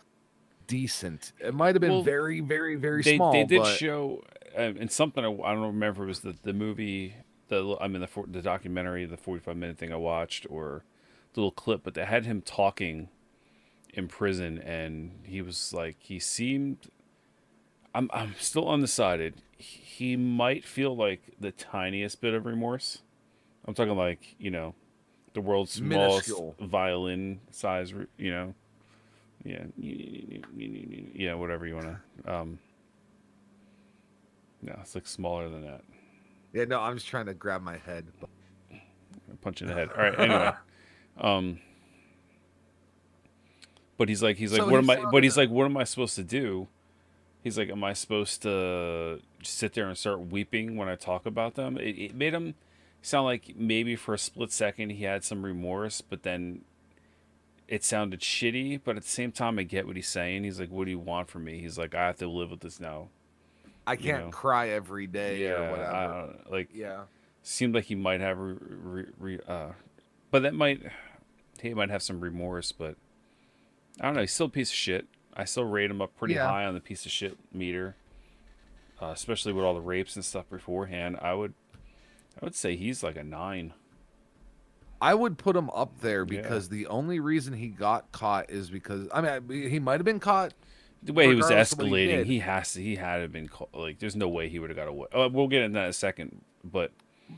decent. It might have been well, very, very, very they small, did but show, and something I don't remember if it was the movie, the documentary, the 45-minute thing I watched, or the little clip, but they had him talking in prison, and he was like, he seemed, I'm still undecided. He might feel like the tiniest bit of remorse. I'm talking like, the world's smallest minuscule. violin size, yeah, whatever you want to. No, it's like smaller than that. Yeah, no, I'm just trying to grab my head. Punch in the head. All right. Anyway, but he's like, So what he am I? saw But he's the like, what am I supposed to do? He's like, am I supposed to just sit there and start weeping when I talk about them? It made him sound like maybe for a split second he had some remorse, but then it sounded shitty, but at the same time, I get what he's saying. He's like, "What do you want from me?" He's like, "I have to live with this now." I You can't know? cry every day or Yeah, whatever. like Yeah. seemed like he might have, but that might he might have some remorse. But I don't know. He's still a piece of shit. I still rate him up pretty Yeah. high on the piece of shit meter, especially with all the rapes and stuff beforehand. I would say he's like a 9. I would put him up there Yeah. because the only reason he got caught is because he might have been caught The way he was regardless of what he escalating, did. he had to have been like. There's no way he would have got away. We'll get into that in a second, but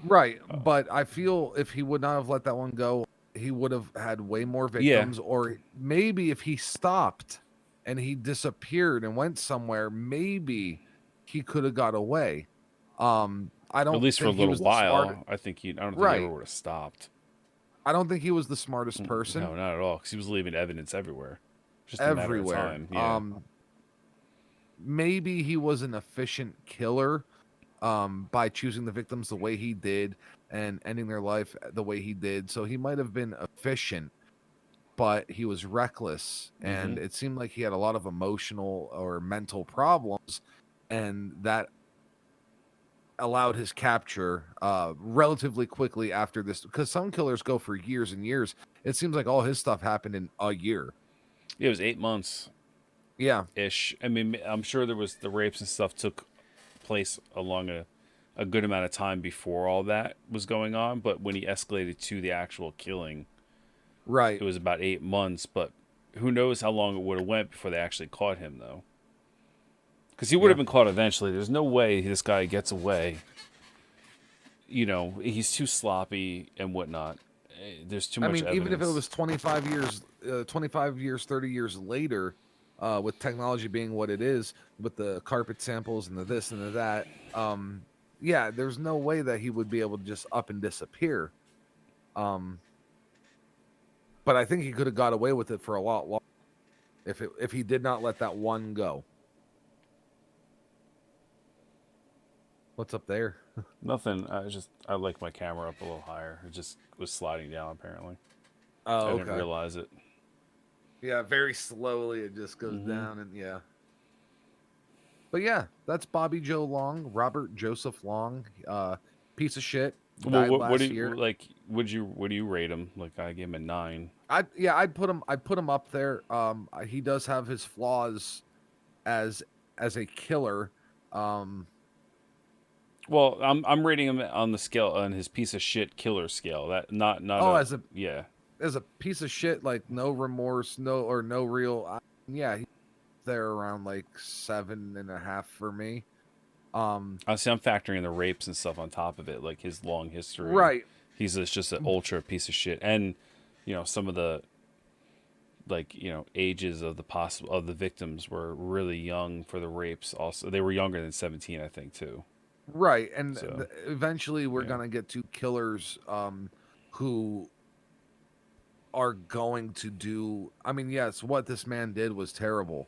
Right, but I feel if he would not have let that one go, he would have had way more yeah, victims, or maybe if he stopped and he disappeared and went somewhere, maybe he could have got away. I at don't least for a think he little was the smart. while. I don't think he ever Right. would have stopped. I don't think he was the smartest person No, not at all. Because he was leaving evidence everywhere. Just a matter of everywhere. time. Yeah. Maybe he was an efficient killer by choosing the victims the way he did and ending their life the way he did. So he might have been efficient, but he was reckless. Mm-hmm. And it seemed like he had a lot of emotional or mental problems. And that allowed his capture relatively quickly after this. Because some killers go for years and years. It seems like all his stuff happened in a year. It was 8 months Yeah. ish. I mean, I'm sure there was the rapes and stuff took place along a good amount of time before all that was going on. But when he escalated to the actual killing, Right. it was about 8 months. But who knows how long it would have went before they actually caught him, though. Because he would Yeah. have been caught eventually. There's no way this guy gets away. You know, he's too sloppy and whatnot. There's too I much mean, even if it evidence. was 25 years, 30 years later, with technology being what it is, with the carpet samples and the this and the that, yeah, there's no way that he would be able to just up and disappear. Um, but I think he could have got away with it for a lot longer if he did not let that one go. What's up there? Nothing. I like my camera up a little higher. It just was sliding down apparently. Oh, I didn't okay. realize it. Yeah, very slowly it just goes Mm-hmm. down, and yeah. But yeah, that's Bobby Joe Long, Robert Joseph Long, piece of shit, Well, died what do last you year. like? What do you rate him? Like I gave him a 9. I'd put him up there. He does have his flaws as a killer. Um, Well, I'm rating him on the scale on his piece of shit killer scale. That not oh, a yeah. as a piece of shit, like no remorse, no real. Yeah, he's there around like 7.5 for me. I see. I'm factoring the rapes and stuff on top of it, like his long history. Right. He's just an ultra piece of shit, and some of the ages of the victims were really young for the rapes. Also, they were younger than 17, I think, too. Right, and So eventually we're yeah, gonna get to killers who are going to do. I mean, yes, what this man did was terrible,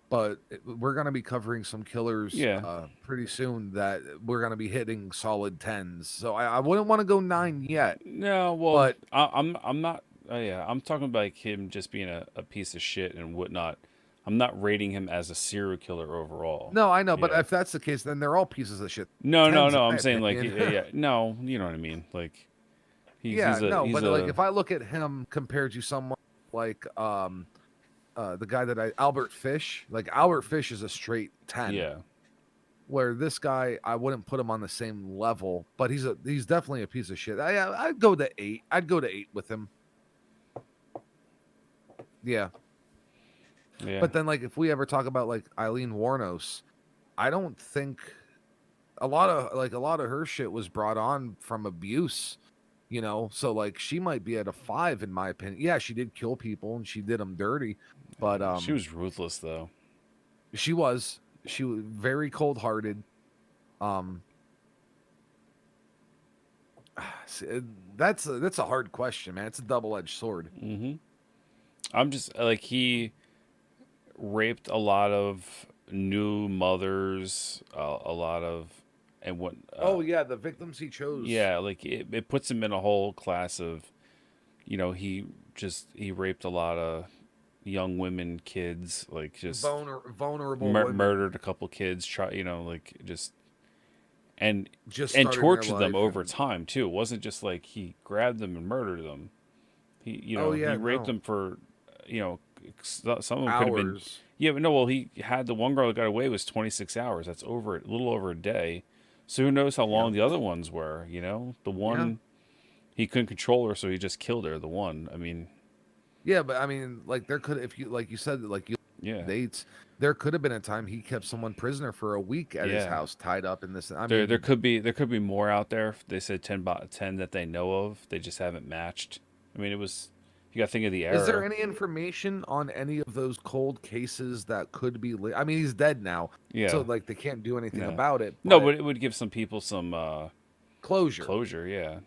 but we're gonna be covering some killers yeah. pretty soon that we're gonna be hitting solid tens. So I wouldn't want to go 9 yet, No, well, but I'm not. Yeah, I'm talking about like him just being a piece of shit and whatnot. I'm not rating him as a serial killer overall. no, I know. But Yeah. if that's the case, then they're all pieces of shit. No, no, Tens, in no. my I'm saying like opinion. yeah, yeah. No, you know what I mean. Like Yeah, no, he's but like a if I look at him compared to someone like the guy that Albert Fish, like Albert Fish is a straight 10, yeah. where this guy I wouldn't put him on the same level, but he's definitely a piece of shit. I'd go to 8. I'd go to 8 with him. Yeah. Yeah. But then like if we ever talk about like Eileen Warnos, I don't think a lot of her shit was brought on from abuse, so like she might be at a 5 in my opinion. Yeah, she did kill people and she did them dirty, but She was ruthless though. she was very cold-hearted. um that's a hard question, man. It's a double-edged sword. Hmm. I'm just like he raped a lot of new mothers, a lot of and what Oh yeah, the victims he chose. yeah, like it puts him in a whole class of he just he raped a lot of young women, kids, like just Vulnerable women murdered a couple kids, like just and just and starting their tortured them life. over And time too. It wasn't just like he grabbed them and murdered them. oh He yeah, raped no, them for, some of them could have been, hours. yeah, but no, well, he had the one girl that got away was 26 hours. That's over a little over a day. So who knows how long Yep. the other ones were? The Yeah. one he couldn't control her, so he just killed her. The one, I mean, Yeah, but I mean, like there could, if you like you said, like you yeah, dates, there could have been a time he kept someone prisoner for a week at his yeah. house, tied up in this. I There mean, could be more out there. They said 10 that they know of. They just haven't matched. I mean, you got to think of the is there era. any information on any of those cold cases that could be? I mean, he's dead now, so Yeah, like they can't do anything no, about it. no, But but it would give some people some closure. closure. Yeah,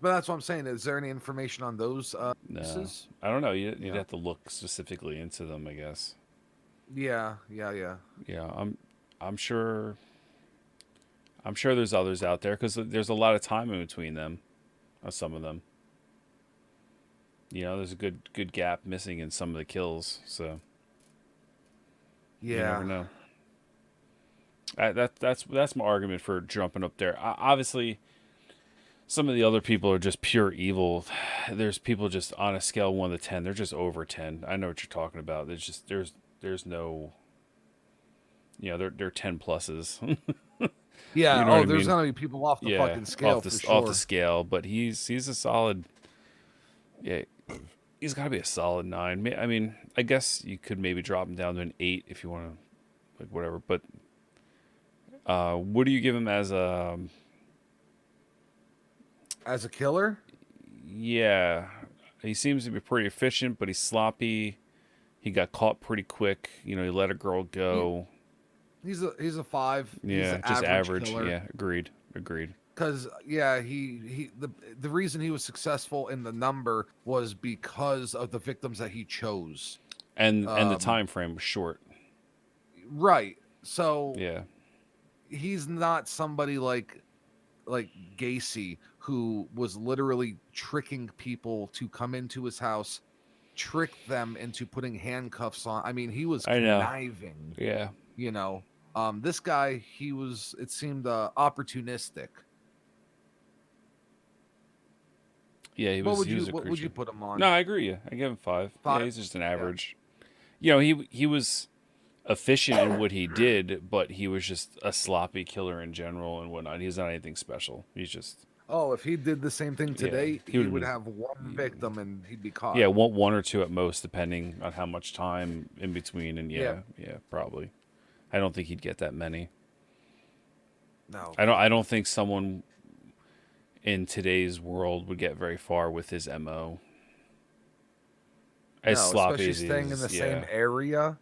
But that's what I'm saying. Is there any information on those no, cases? I don't know. You'd Yeah. have to look specifically into them, I guess. Yeah. Yeah. Yeah. Yeah, I'm sure. I'm sure there's others out there because there's a lot of time in between them. Some of them. There's a good gap missing in some of the kills, so you never Yeah. know. That's my argument for jumping up there. Obviously, some of the other people are just pure evil. There's people just on a scale of 1 to 10, they're just over 10. I know what you're talking about. There's no, they're 10 pluses. Yeah. You know what Oh, I there's mean? gonna be people off the Yeah, fucking scale for off the sure. scale, but he's a solid. Yeah, he's got to be a solid 9. I mean, I guess you could maybe drop him down to an 8 if you want to, like whatever. But what do you give him as a? As a killer, Yeah, he seems to be pretty efficient, but he's sloppy. He got caught pretty quick. He let a girl he, go. he's a 5. He's Yeah, an just average average. killer. Yeah, agreed. Because yeah, the reason he was successful in the number was because of the victims that he chose. And the Um, time frame was short. right. So Yeah, he's not somebody like Gacy, who was literally tricking people to come into his house, trick them into putting handcuffs on. I mean, he was I know. conniving. Yeah, You know, this guy, he was. It seemed opportunistic. yeah. What would He you was a what would you creature. put him No, on? I agree. Yeah, I give him 5. Yeah, 5. he's just an Yeah. average. He was efficient in what he did, but he was just a sloppy killer in general and whatnot. He's not anything special. He's just Oh, if he did the same thing yeah. today, He would he have would been have one victim and he'd be caught. yeah one or two at most, depending on how much time in between. And Yeah. yeah, probably. I don't think he'd get that many. No. I don't think someone in today's world would get very far with his mo. As No, sloppy especially as he staying in the is, same yeah. area.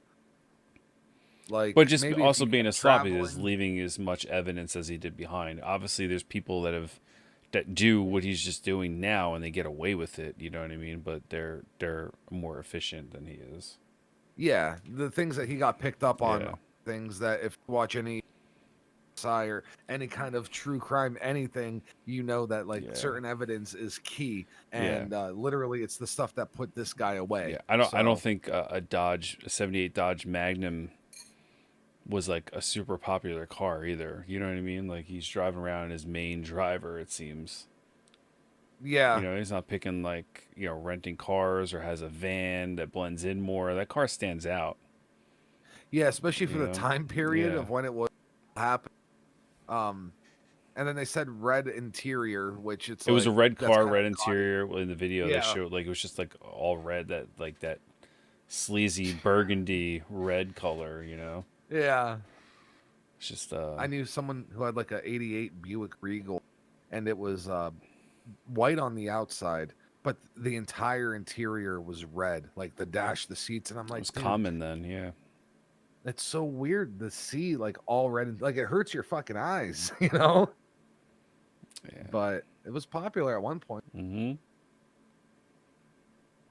But Like just maybe if also he being kept as sloppy as traveling. leaving as much evidence as he did behind. Obviously, there's people that do what he's just doing now and they get away with it. You know what I mean? But they're more efficient than he is. Yeah, the things that he got picked up on, Yeah, things that if you watch any or any kind of true crime, anything, you know that like yeah, certain evidence is key, yeah, and literally it's the stuff that put this guy away. yeah. I don't So think a '78 Dodge Magnum was like a super popular car either. You know what I mean? Like he's driving around his main driver. It seems. yeah, He's not picking like renting cars or has a van that blends in more. That car stands out. yeah, especially for You the know? time period Yeah. of when it was happened. Um, and then they said red interior, which it's It was a like red that's car, kind red of gaudy. interior. In the video, they Yeah, showed like it was just like all red, that sleazy burgundy red color. yeah. It's just I knew someone who had like a '88 Buick Regal, and it was white on the outside, but the entire interior was red, like the dash, the seats, and I'm it like, was dude, common then. Yeah, it's so weird to see like all red, like it hurts your fucking eyes, you know. yeah. But it was popular at one point. Mm-hmm.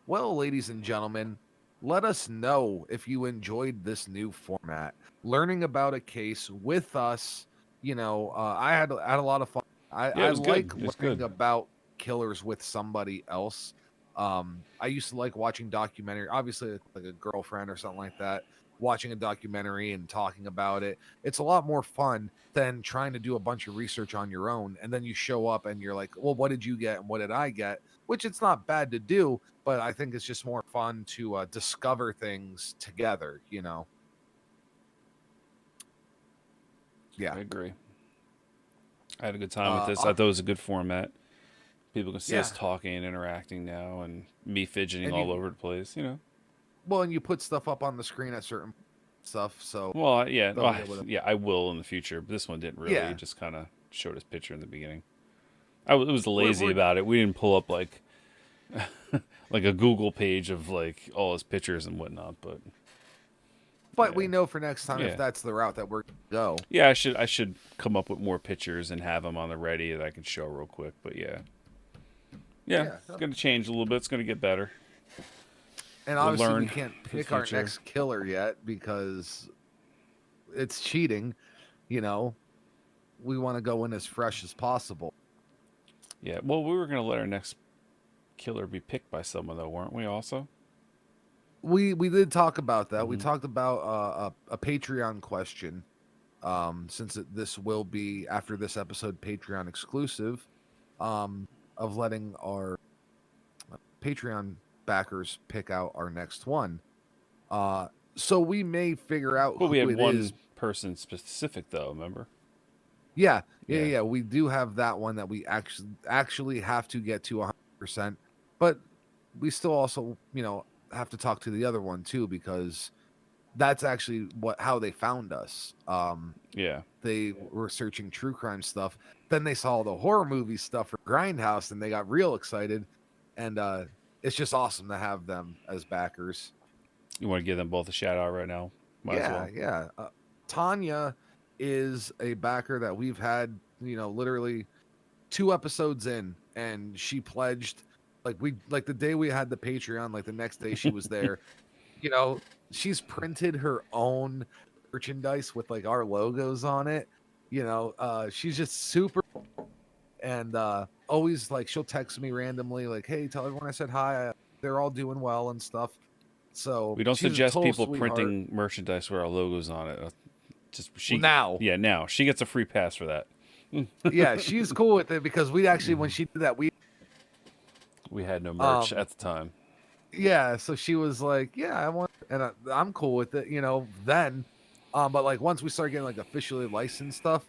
Well, ladies and gentlemen, let us know if you enjoyed this new format, learning about a case with us. I had a lot of fun. Yeah, I it was good. like It was learning good. about killers with somebody else. I used to like watching documentary, obviously like a girlfriend or something like that, watching a documentary and talking about it. It's a lot more fun than trying to do a bunch of research on your own. And then you show up and you're like, well, what did you get? And what did I get? Which it's not bad to do, but I think it's just more fun to discover things together, you know? Yeah. I agree. I had a good time with this. I Uh, thought it was a good format. People can see us yeah. talking and interacting now, and me fidgeting And all you, over the place. You know. well, and you put stuff up on the screen at certain stuff. So Well, yeah, they'll be able to, yeah, I will in the future. But this one didn't really. yeah. It just kind of showed his picture in the beginning. Was lazy We're about it. We didn't pull up like like a Google page of like all his pictures and whatnot. But But yeah, we know for next time if yeah, that's the route that we're gonna go. yeah. I should come up with more pictures and have them on the ready that I can show real quick. But yeah, yeah, Yeah. it's gonna change a little bit. It's gonna get better. And We'll obviously we learn can't for the pick our future. next killer yet because it's cheating, you know. We want to go in as fresh as possible. Yeah. Well, we were gonna let our next killer be picked by someone though, weren't we? Also. We did talk about that. We Hmm. talked about a Patreon question. Since this will be after this episode Patreon exclusive, of letting our Patreon backers pick out our next one. Uh, so we may figure out Well, we who had it is. one person specific though. Remember? Yeah. Yeah. We do have that one that we actually have to get to 100%, but we still also, have to talk to the other one too because that's actually how they found us. Yeah. They were searching true crime stuff. Then they saw the horror movie stuff for GrindHaus and they got real excited. And it's just awesome to have them as backers. You want to give them both a shout out right now? Might as well. Yeah. Tanya is a backer that we've had, literally 2 episodes in, and she pledged like the day we had the Patreon, like the next day she was there. you know, she's printed her own merchandise with like our logos on it. She's just super and always like she'll text me randomly like, "Hey, tell everyone I said hi. They're all doing well and stuff." So We don't she's a suggest total people sweetheart. printing merchandise with our logos on it. Just Well, she, now, yeah. Now she gets a free pass for that. yeah, she's cool with it because we actually when she did that We had no merch um at the time. yeah, so she was like, "Yeah, I want," and I'm cool with it, Then, but like once we start getting like officially licensed stuff,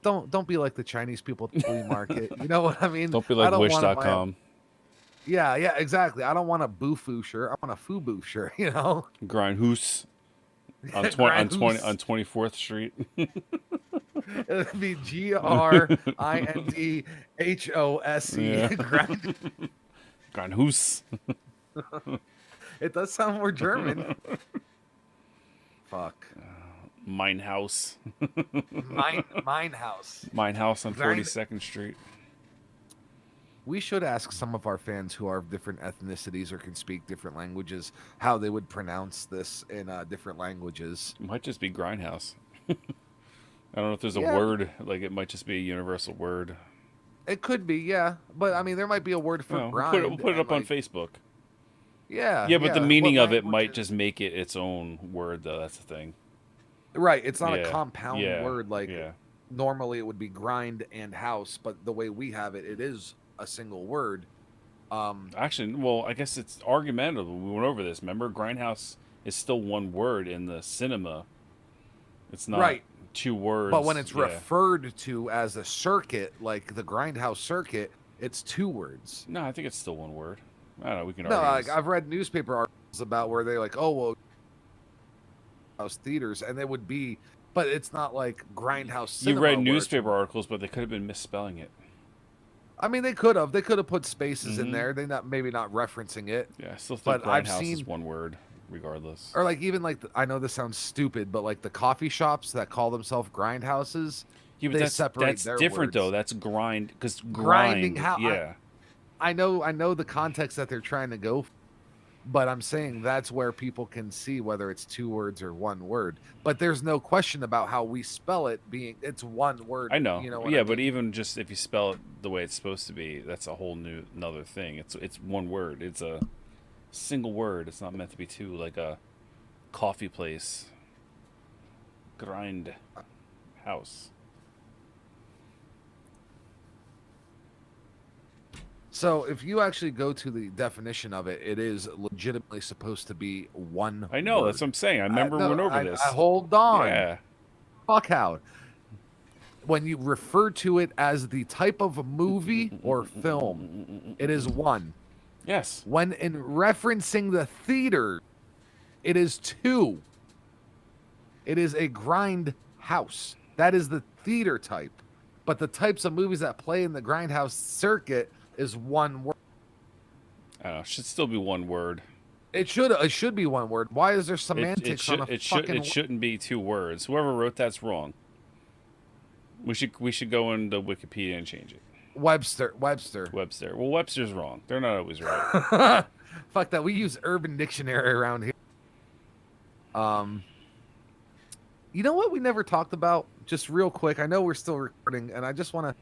don't be like the Chinese people at the flea market. You know what I mean? Don't be I like don't want my Wish.com. yeah, exactly. I don't want a Boofu shirt. I want a Fubu shirt. GrindHaus on Grand Hoos. 24th Street. It'd be GrindHose. Yeah. Grind. GrindHaus. It does sound more German. Fuck. Mine house. Mine house. Mine house on Grind. 42nd Street. We should ask some of our fans who are of different ethnicities or can speak different languages how they would pronounce this in different languages. It might just be Grindhouse. I don't know if there's a Yeah, word, like it might just be a universal word. it could be, yeah. But I mean, there might be a word for No, we'll grind put it and up on like, Facebook. yeah, Yeah, but the yeah. What meaning of it might languages? just make it its own word, though. That's the thing. Right, it's not a Yeah, compound yeah, word like yeah. normally it would be grind and house, but the way we have it, it is a single word. Um, Actually, well, I guess it's argumentative. We went over this. Remember, Grindhouse is still one word in the cinema. It's not right. two But when words. it's Yeah. referred to as a circuit, like the grindhouse circuit, it's 2 words. No, I think it's still one word. I don't know. We can No, argue like this. I've read newspaper articles about where they're like, oh well, house theaters, and they would be, but it's not like grindhouse You cinema read where it's. newspaper articles, but they could have been misspelling it. I mean, they could have put spaces in Mm-hmm. there. They not maybe not referencing it, Yeah, I still think but I've Grindhouse is seen, one word, regardless. or like even like I know this sounds stupid, but like the coffee shops that call themselves grindhouses, Yeah, but they separate that's their different though. words. That's grind, because Grinding grind. how Yeah, I know the context that they're trying to go. But I'm saying that's where people can see whether it's 2 words or 1 word. But there's no question about how we spell it being it's 1 word. I know. You know what I Yeah, mean? but even just if you spell it the way it's supposed to be, that's a whole new another thing. It's one word. It's a single word. It's not meant to be two, like a coffee place. Grind house. So if you actually go to the definition of it, it is legitimately supposed to be 1 I know. word. That's what I'm saying. I remember we No, went over this. I hold on. Yeah. Fuck out. When you refer to it as the type of movie or film, it is 1. Yes. When in referencing the theater, it is 2. It is a grind house. That is the theater type. But the types of movies that play in the grindhouse circuit is 1 word. I don't know. It should still be one word. It should be 1 word. Why is there semantics on a fucking it shouldn't be 2 words. Whoever wrote that's wrong. We should go into Wikipedia and change it. Webster. Webster. Well, Webster's wrong. They're not always right. Fuck that. We use Urban Dictionary around here. You know what we never talked about? Just real quick. I know we're still recording, and I just want to.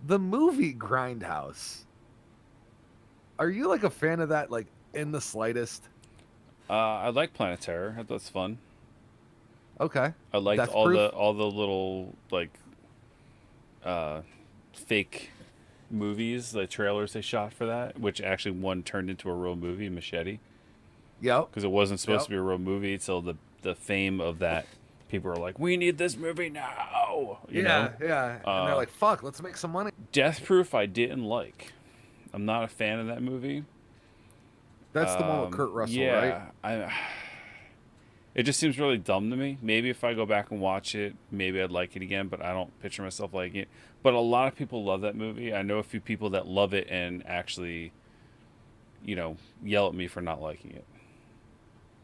The movie Grindhouse. Are you like a fan of that? Like in the slightest? I like Planet Terror. I thought that's fun. Okay. I liked Death Proof? all the little like fake movies, the trailers they shot for that, which actually one turned into a real movie, Machete, Yep. because it wasn't supposed Yep. to be a real movie until the fame of that. People were like, "We need this movie now." You know? Yeah. And they're like, "Fuck, let's make some money." Death Proof, I didn't like. I'm not a fan of that movie. That's the one with Kurt Russell, yeah, right? It just seems really dumb to me. Maybe if I go back and watch it, maybe I'd like it again, but I don't picture myself liking it. But a lot of people love that movie. I know a few people that love it and actually, yell at me for not liking it.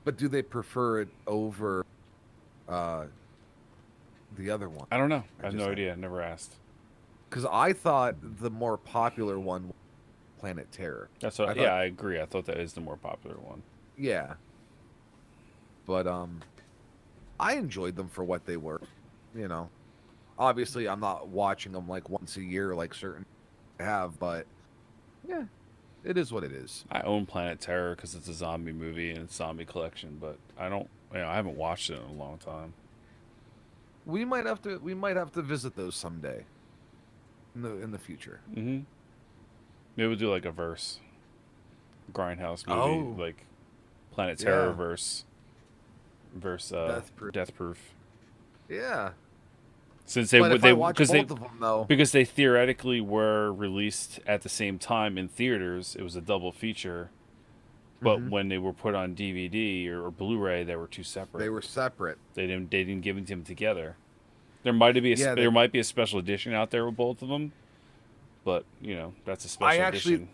But do they prefer it over the other one? I don't know. I have no idea. I never asked. Because I thought the more popular one was Planet Terror. That's what. I agree. I thought that is the more popular one. Yeah. But I enjoyed them for what they were. Obviously I'm not watching them like once a year like certain have, but yeah, it is what it is. I own Planet Terror because it's a zombie movie and it's zombie collection, but I don't. I haven't watched it in a long time. We might have to visit those someday in the future. Mm-hmm. Maybe we'll do like a GrindHaus movie, like Planet Terror verse Death Proof. Yeah. Since because they theoretically were released at the same time in theaters, it was a double feature. But when they were put on DVD or Blu-ray, they were two separate. They were separate. They didn't give them together. There might be a special edition out there with both of them, but that's a special edition.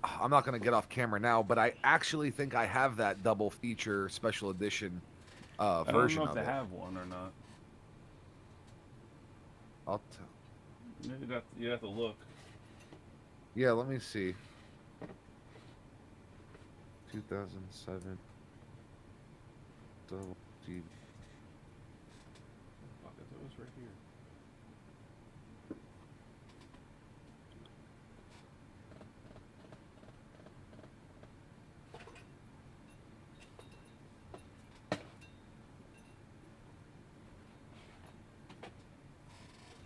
I'm not going to get off camera now, but I actually think I have that double feature special edition version of it. I don't know if they have one or not. I'll tell. You have to look. Yeah, let me see. 2007 double DVD. Fuck, I thought it was right here.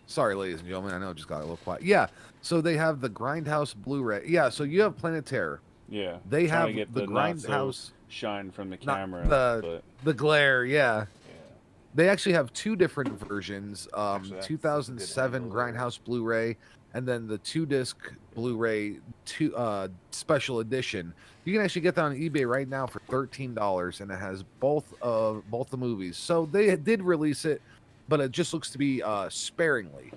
Sorry, ladies and gentlemen. I know it just got a little quiet. Yeah, so they have the Grindhouse Blu-ray. Yeah, so you have Planet Terror. Yeah, they have to get the Grindhouse shine from the camera. The glare. Yeah. They actually have 2 different versions. 2007 Grindhouse Blu-ray, and then the 2-disc Blu-ray special edition. You can actually get that on eBay right now for $13, and it has both the movies. So they did release it, but it just looks to be sparingly.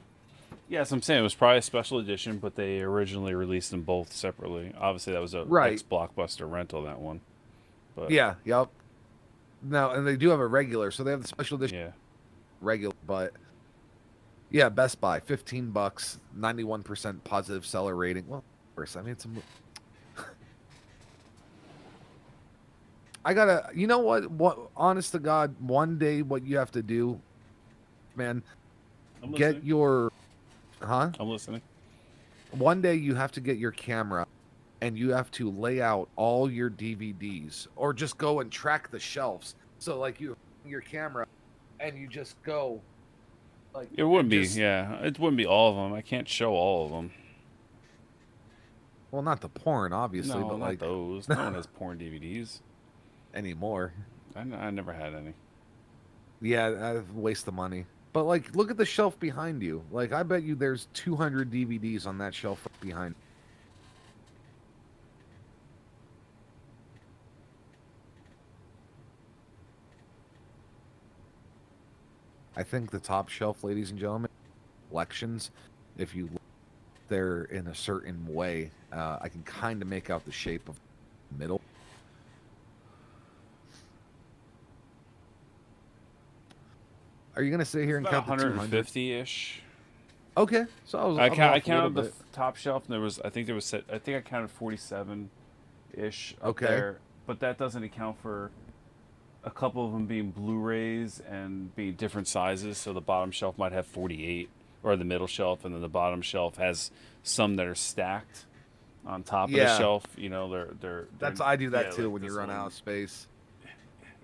Yeah, so I'm saying it was probably a special edition, but they originally released them both separately. Obviously, that was a ex-Blockbuster rental, that one. But yeah, yep. Now, and they do have a regular, so they have the special edition. Yeah. Regular, but yeah, Best Buy, $15, 91% positive seller rating. Well, of course, I mean it's a I gotta. You know what? What? Honest to God, one day, what you have to do, man, I'm get listening. your, huh? I'm listening. One day you have to get your camera, and you have to lay out all your DVDs, or just go and track the shelves. So like your camera, and you just go, like, It wouldn't and be, just, yeah. It wouldn't be all of them. I can't show all of them. well, not the porn, obviously, No, but not like those. No one has porn DVDs. anymore. I never had any. Yeah, waste the money. But like, look at the shelf behind you. Like, I bet you there's 200 DVDs on that shelf behind. I think the top shelf, ladies and gentlemen, collections. If you look there in a certain way, I can kind of make out the shape of the middle. Are you gonna sit here and About count the 200? 150-ish. Okay, so I I'm off a little counted the bit. top shelf, and there was, I think there was, I think I counted 47-ish up Okay. there. But that doesn't account for a couple of them being Blu-rays and being different sizes. So the bottom shelf might have 48, or the middle shelf, and then the bottom shelf has some that are stacked on top of the Yeah, shelf. You know, they're that's I do that yeah, too like when you this run out one. of space.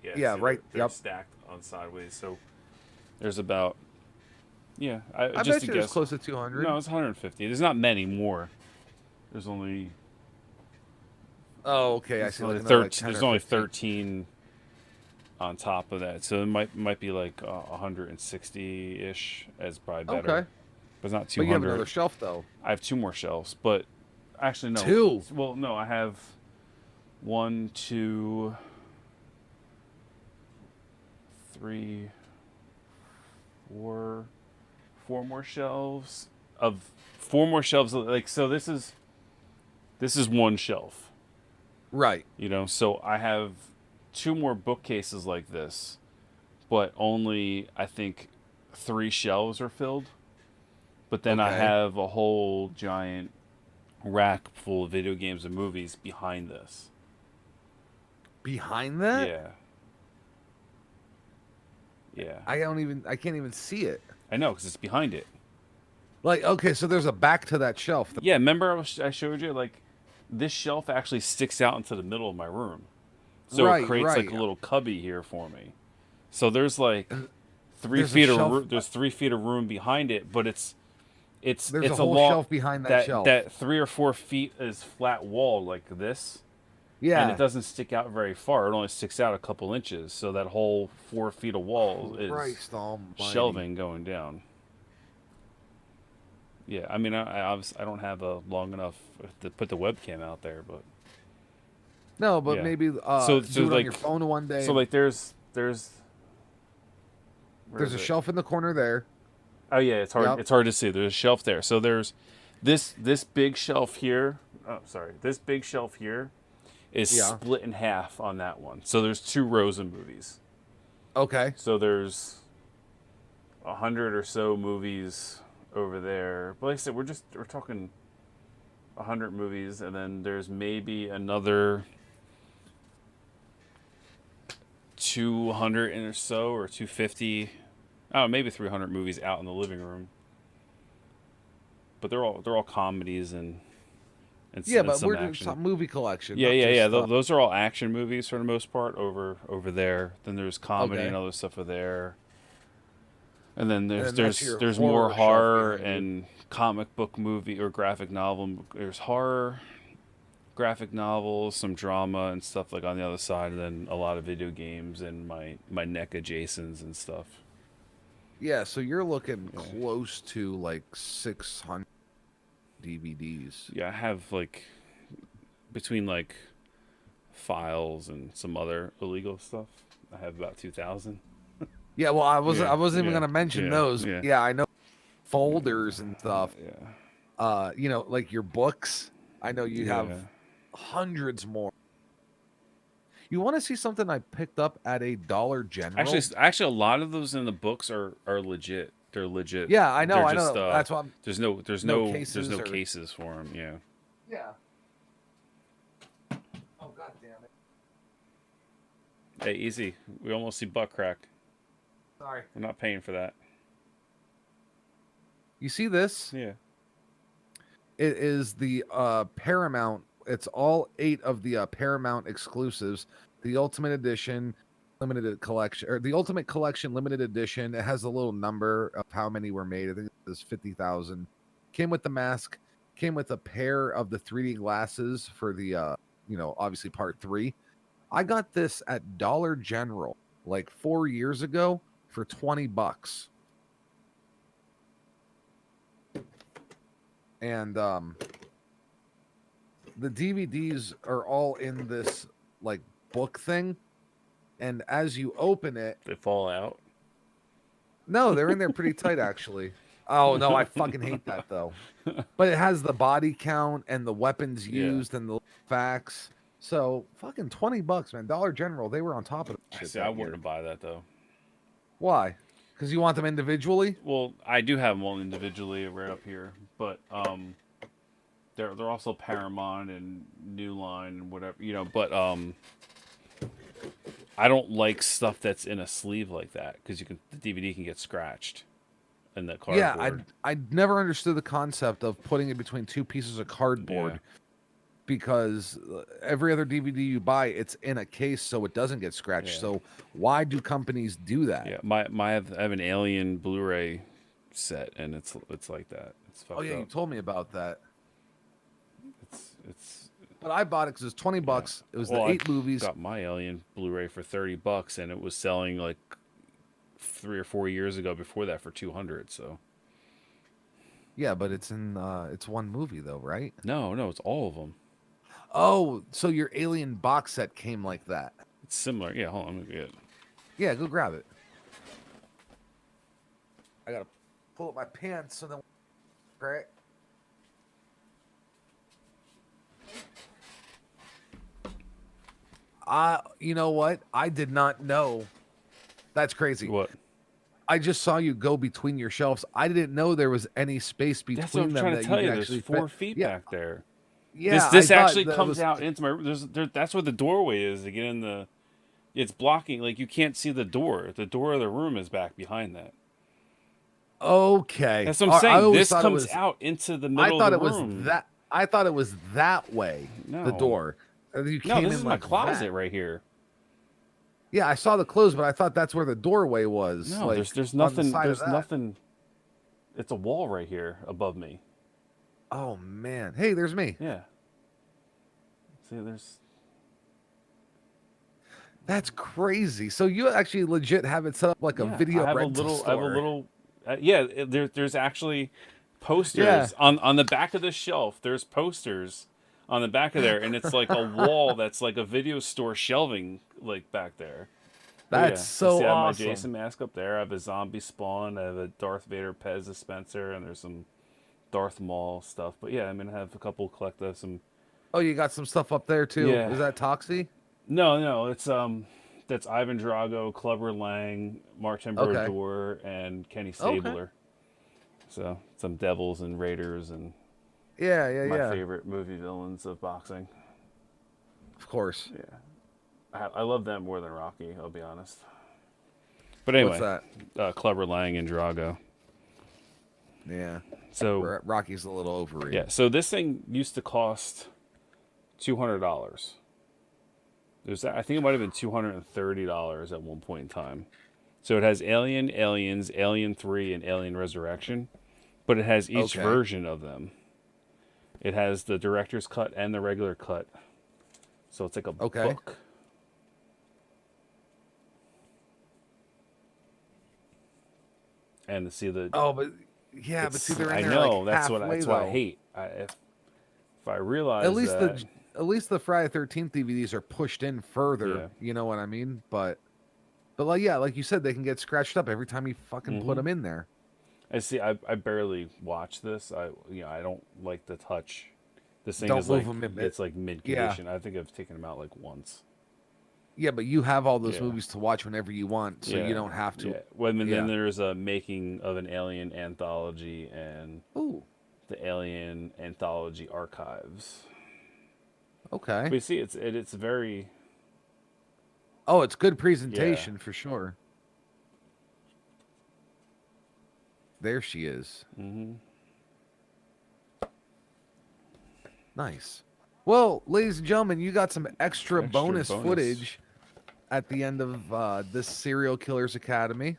Yeah, Yeah, see, right. they're Yep. stacked on sideways. So there's about, yeah, I just bet to you it's guess. close to 200. No, it's 150. There's not many more. There's only Oh, okay. I there's see. only Like another like 13. 10 There's or only 15. 13 on top of that, so it might be like 160 ish as probably better. Okay. But it's not But you have another 200. shelf though. I have two more shelves, but actually no. Two. Well, no, I have one, two, three, four more shelves of four more shelves. Like, so this is one shelf. Right. You know, so I have two more bookcases like this, but only I think three shelves are filled. But then I Okay. have a whole giant rack full of video games and movies behind this. Behind that, Yeah. Yeah. I can't even see it. I know, because it's behind it. Like, okay, so there's a back to that shelf. Yeah, remember I showed you? Like, this shelf actually sticks out into the middle of my room. So it Right, creates like right. a little cubby here for me. So there's like three There's a feet of shelf. there's 3 feet of room behind it, but There's a it's a whole long shelf behind that shelf. that 3 or 4 feet is flat wall like this, and it Yeah. doesn't stick out very far. It only sticks out a couple inches. So that whole 4 feet of wall is Christ almighty. shelving going down. Yeah, I mean, I obviously I don't have a long enough to put the webcam out there, but No, but yeah. maybe So do it on like your phone one day. so like there's where there's is a it? shelf in the corner there. Oh yeah, it's hard. Yep. It's hard to see. There's a shelf there. So there's this big shelf here. Oh, sorry. This big shelf here is Yeah. split in half on that one. So there's two rows of movies. Okay. So there's 100 or so movies over there. But like I said, we're talking 100 movies, and then there's maybe another 200 or so, or 250. Oh, maybe 300 movies out in the living room. But they're all comedies and Yeah, but some we're doing action. some movie collection. Yeah, not yeah, yeah. just, Those are all action movies for the most part over there. Then there's comedy Okay. and other stuff over there. And then then that's your there's more horror shelf horror behind you. and comic book movie or graphic novel. There's horror, graphic novels, some drama and stuff like on the other side, and then a lot of video games and my neck adjacents and stuff. Yeah, so you're looking Yeah. close to like 600 DVDs. Yeah, I have like between like files and some other illegal stuff. I have about 2,000. Yeah, well, I wasn't even yeah, gonna mention yeah, those. yeah. Yeah, I know folders and stuff. Yeah. You know, like your books. I know you have Yeah. hundreds more. You want to see something I picked up at a Dollar General? Actually, a lot of those in the books are legit. They're legit. Yeah, I know, They're I just, know. That's why I'm. there's No no cases or- cases for them. Yeah. Yeah. Oh, God damn it. Hey, easy. We almost see butt crack. Sorry. We're not paying for that. You see this? Yeah. It is the Paramount. It's all 8 of the Paramount exclusives. The Ultimate Edition, limited collection, or the Ultimate Collection limited edition. It has a little number of how many were made. I think it was 50,000. Came with the mask. Came with a pair of the 3D glasses for the, obviously part 3. I got this at Dollar General like 4 years ago for $20. And the DVDs are all in this like book thing, and as you open it, They fall out. no, they're in there pretty tight actually. Oh no, I fucking hate that though. But it has the body count and the weapons Yeah. used and the facts. So fucking $20, man. Dollar General, they were on top of that I shit see. that I year. wouldn't buy that though. Why? Because you want them individually? Well, I do have them all individually right up here, but they're also Paramount and New Line and whatever, But I don't like stuff that's in a sleeve like that because the DVD can get scratched in the Yeah, cardboard. I never understood the concept of putting it between 2 pieces of cardboard. Yeah. Because every other DVD you buy, it's in a case so it doesn't get scratched. Yeah. So why do companies do that? Yeah, I have an Alien Blu-ray set, and it's like that. It's fucked Oh yeah, up. you told me about that. It's But I bought it because it was $20. It was the 8 movies. I got my Alien Blu-ray for $30, and it was selling like 3 or 4 years ago before that for 200. So Yeah, but it's in it's one movie though, right? no, it's all of them. Oh, so your Alien box set came like that? It's similar. Yeah, hold on, let me get it. Yeah, go grab it. I gotta pull up my pants so then. Right. You know what? I did not know. That's crazy. What? I just saw you go between your shelves. I didn't know there was any space between That's what I'm them trying that to tell you you. could There's actually 4 fit. feet Yeah, back there. yeah. This I thought actually that comes was, out into my. That's where the doorway is to get in the. It's blocking. Like you can't see the door. The door of the room is back behind that. okay. That's what I'm I saying. always This thought it comes was. out into the I middle of thought the it was room. that. I thought it was that way. The No, door. You no, came this in is my like closet that. right here. Yeah, I saw the clothes, but I thought that's where the doorway was. No, Like there's on the nothing. side of There's that. nothing. It's a wall right here above me. Oh man. Hey, there's me. Yeah. See, there's. That's crazy. So you actually legit have it set up like a Yeah, I video have a rental little. I have a store. little. There's actually Yeah. posters on the back of the shelf. There's posters on the back of there, and it's like a wall that's like a video store shelving like back there. But That's yeah, you see, so I have my awesome. Jason mask up there. I have a zombie spawn. I have a Darth Vader Pez dispenser, and there's some Darth Maul stuff. But yeah, I'm gonna have a couple collect some. Oh, you got some stuff up there too. Yeah, Is that Toxie? no, it's that's Ivan Drago, Clubber Lang, Martin Okay. Brodeur, and Kenny Okay. Stabler. So some Devils and Raiders and Yeah, yeah, my yeah. favorite movie villains of boxing. Of course. Yeah, I love them more than Rocky. I'll be honest. But What's anyway, that? Clubber Lang and Drago. Yeah. So Rocky's a little overrated. yeah, so this thing used to cost $200. I think it might have been $230 at one point in time. So it has Alien, Aliens, Alien 3, and Alien Resurrection, but it has each Okay. version of them. It has the director's cut and the regular cut. So it's like a Okay. book. And to see the Oh, but yeah, but see, they're in I there know like that's halfway, what I though. hate. If I realize At least that, the Friday 13th DVDs are pushed in further. yeah. You know what I mean? But like yeah, like you said, they can get scratched up every time you fucking put them in there. I see. I barely watch this. I don't like the touch. This thing Don't is move like them in. it's like mid Yeah. condition. I think I've taken them out like once. Yeah, but you have all those Yeah. movies to watch whenever you want, so you don't have to. Yeah. Well, and Yeah. then there's a making of an Alien anthology and Ooh. the Alien anthology archives. Okay. But you see, it's very. Oh, it's good presentation for sure. There she is. Mm-hmm. Nice. Well, ladies and gentlemen, you got some extra bonus footage at the end of this Serial Killers Academy.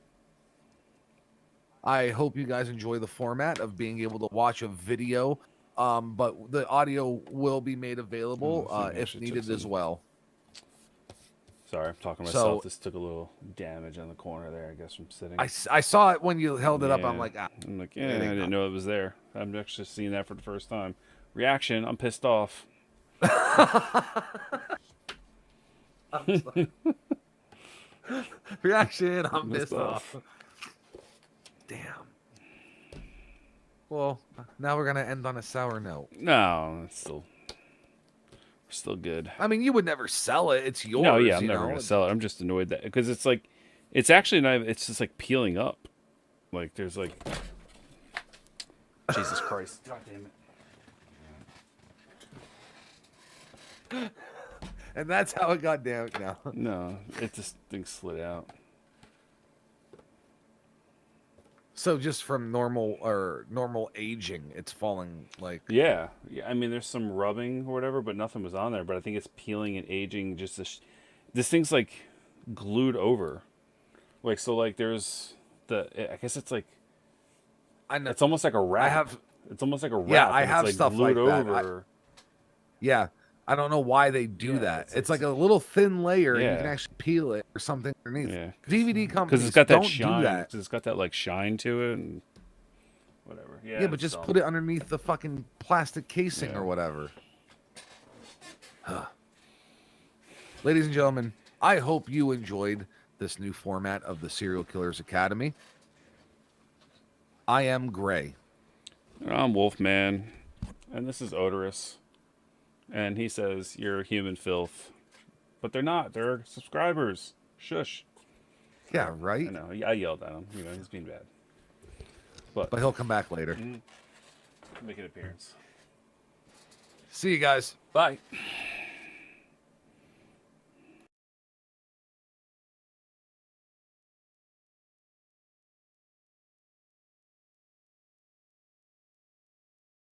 I hope you guys enjoy the format of being able to watch a video, but the audio will be made available if needed as well. Sorry, I'm talking to myself. This took a little damage on the corner there, I guess, from sitting. I saw it when you held it up. I'm like, I didn't know it was there. I'm actually seeing that for the first time. Reaction, I'm pissed off. Reaction, I'm pissed off. Damn. Well, now we're gonna end on a sour note. No, it's still good. I mean, you would never sell it. It's yours. No, yeah, I'm never gonna sell it. I'm just annoyed that because it's like, it's actually not. It's just like peeling up. Like there's like, Jesus Christ, God damn it. And that's how it got down now. No, it just thing slid out. So just from normal aging, it's falling like. Yeah. I mean, there's some rubbing or whatever, but nothing was on there. But I think it's peeling and aging. Just this thing's like glued over. Like so, like there's I guess it's like. I know. It's almost like a wrap. It's almost like a wrap. Yeah, I have like stuff like that. Over. Yeah. I don't know why they do that. It's like a little thin layer, and you can actually peel it or something underneath. Yeah, DVD companies because it's got that don't shine. do that. It's got that like shine to it, and whatever. Yeah, but just put it underneath the fucking plastic casing or whatever. Ladies and gentlemen, I hope you enjoyed this new format of the Serial Killers Academy. I am Gray. I'm Wolfman, and this is Odorous. And he says, you're human filth. But they're not. They're subscribers. Shush. Yeah, right? I know. I yelled at him. You know, he's being bad. But he'll come back later. Make an appearance. See you guys. Bye.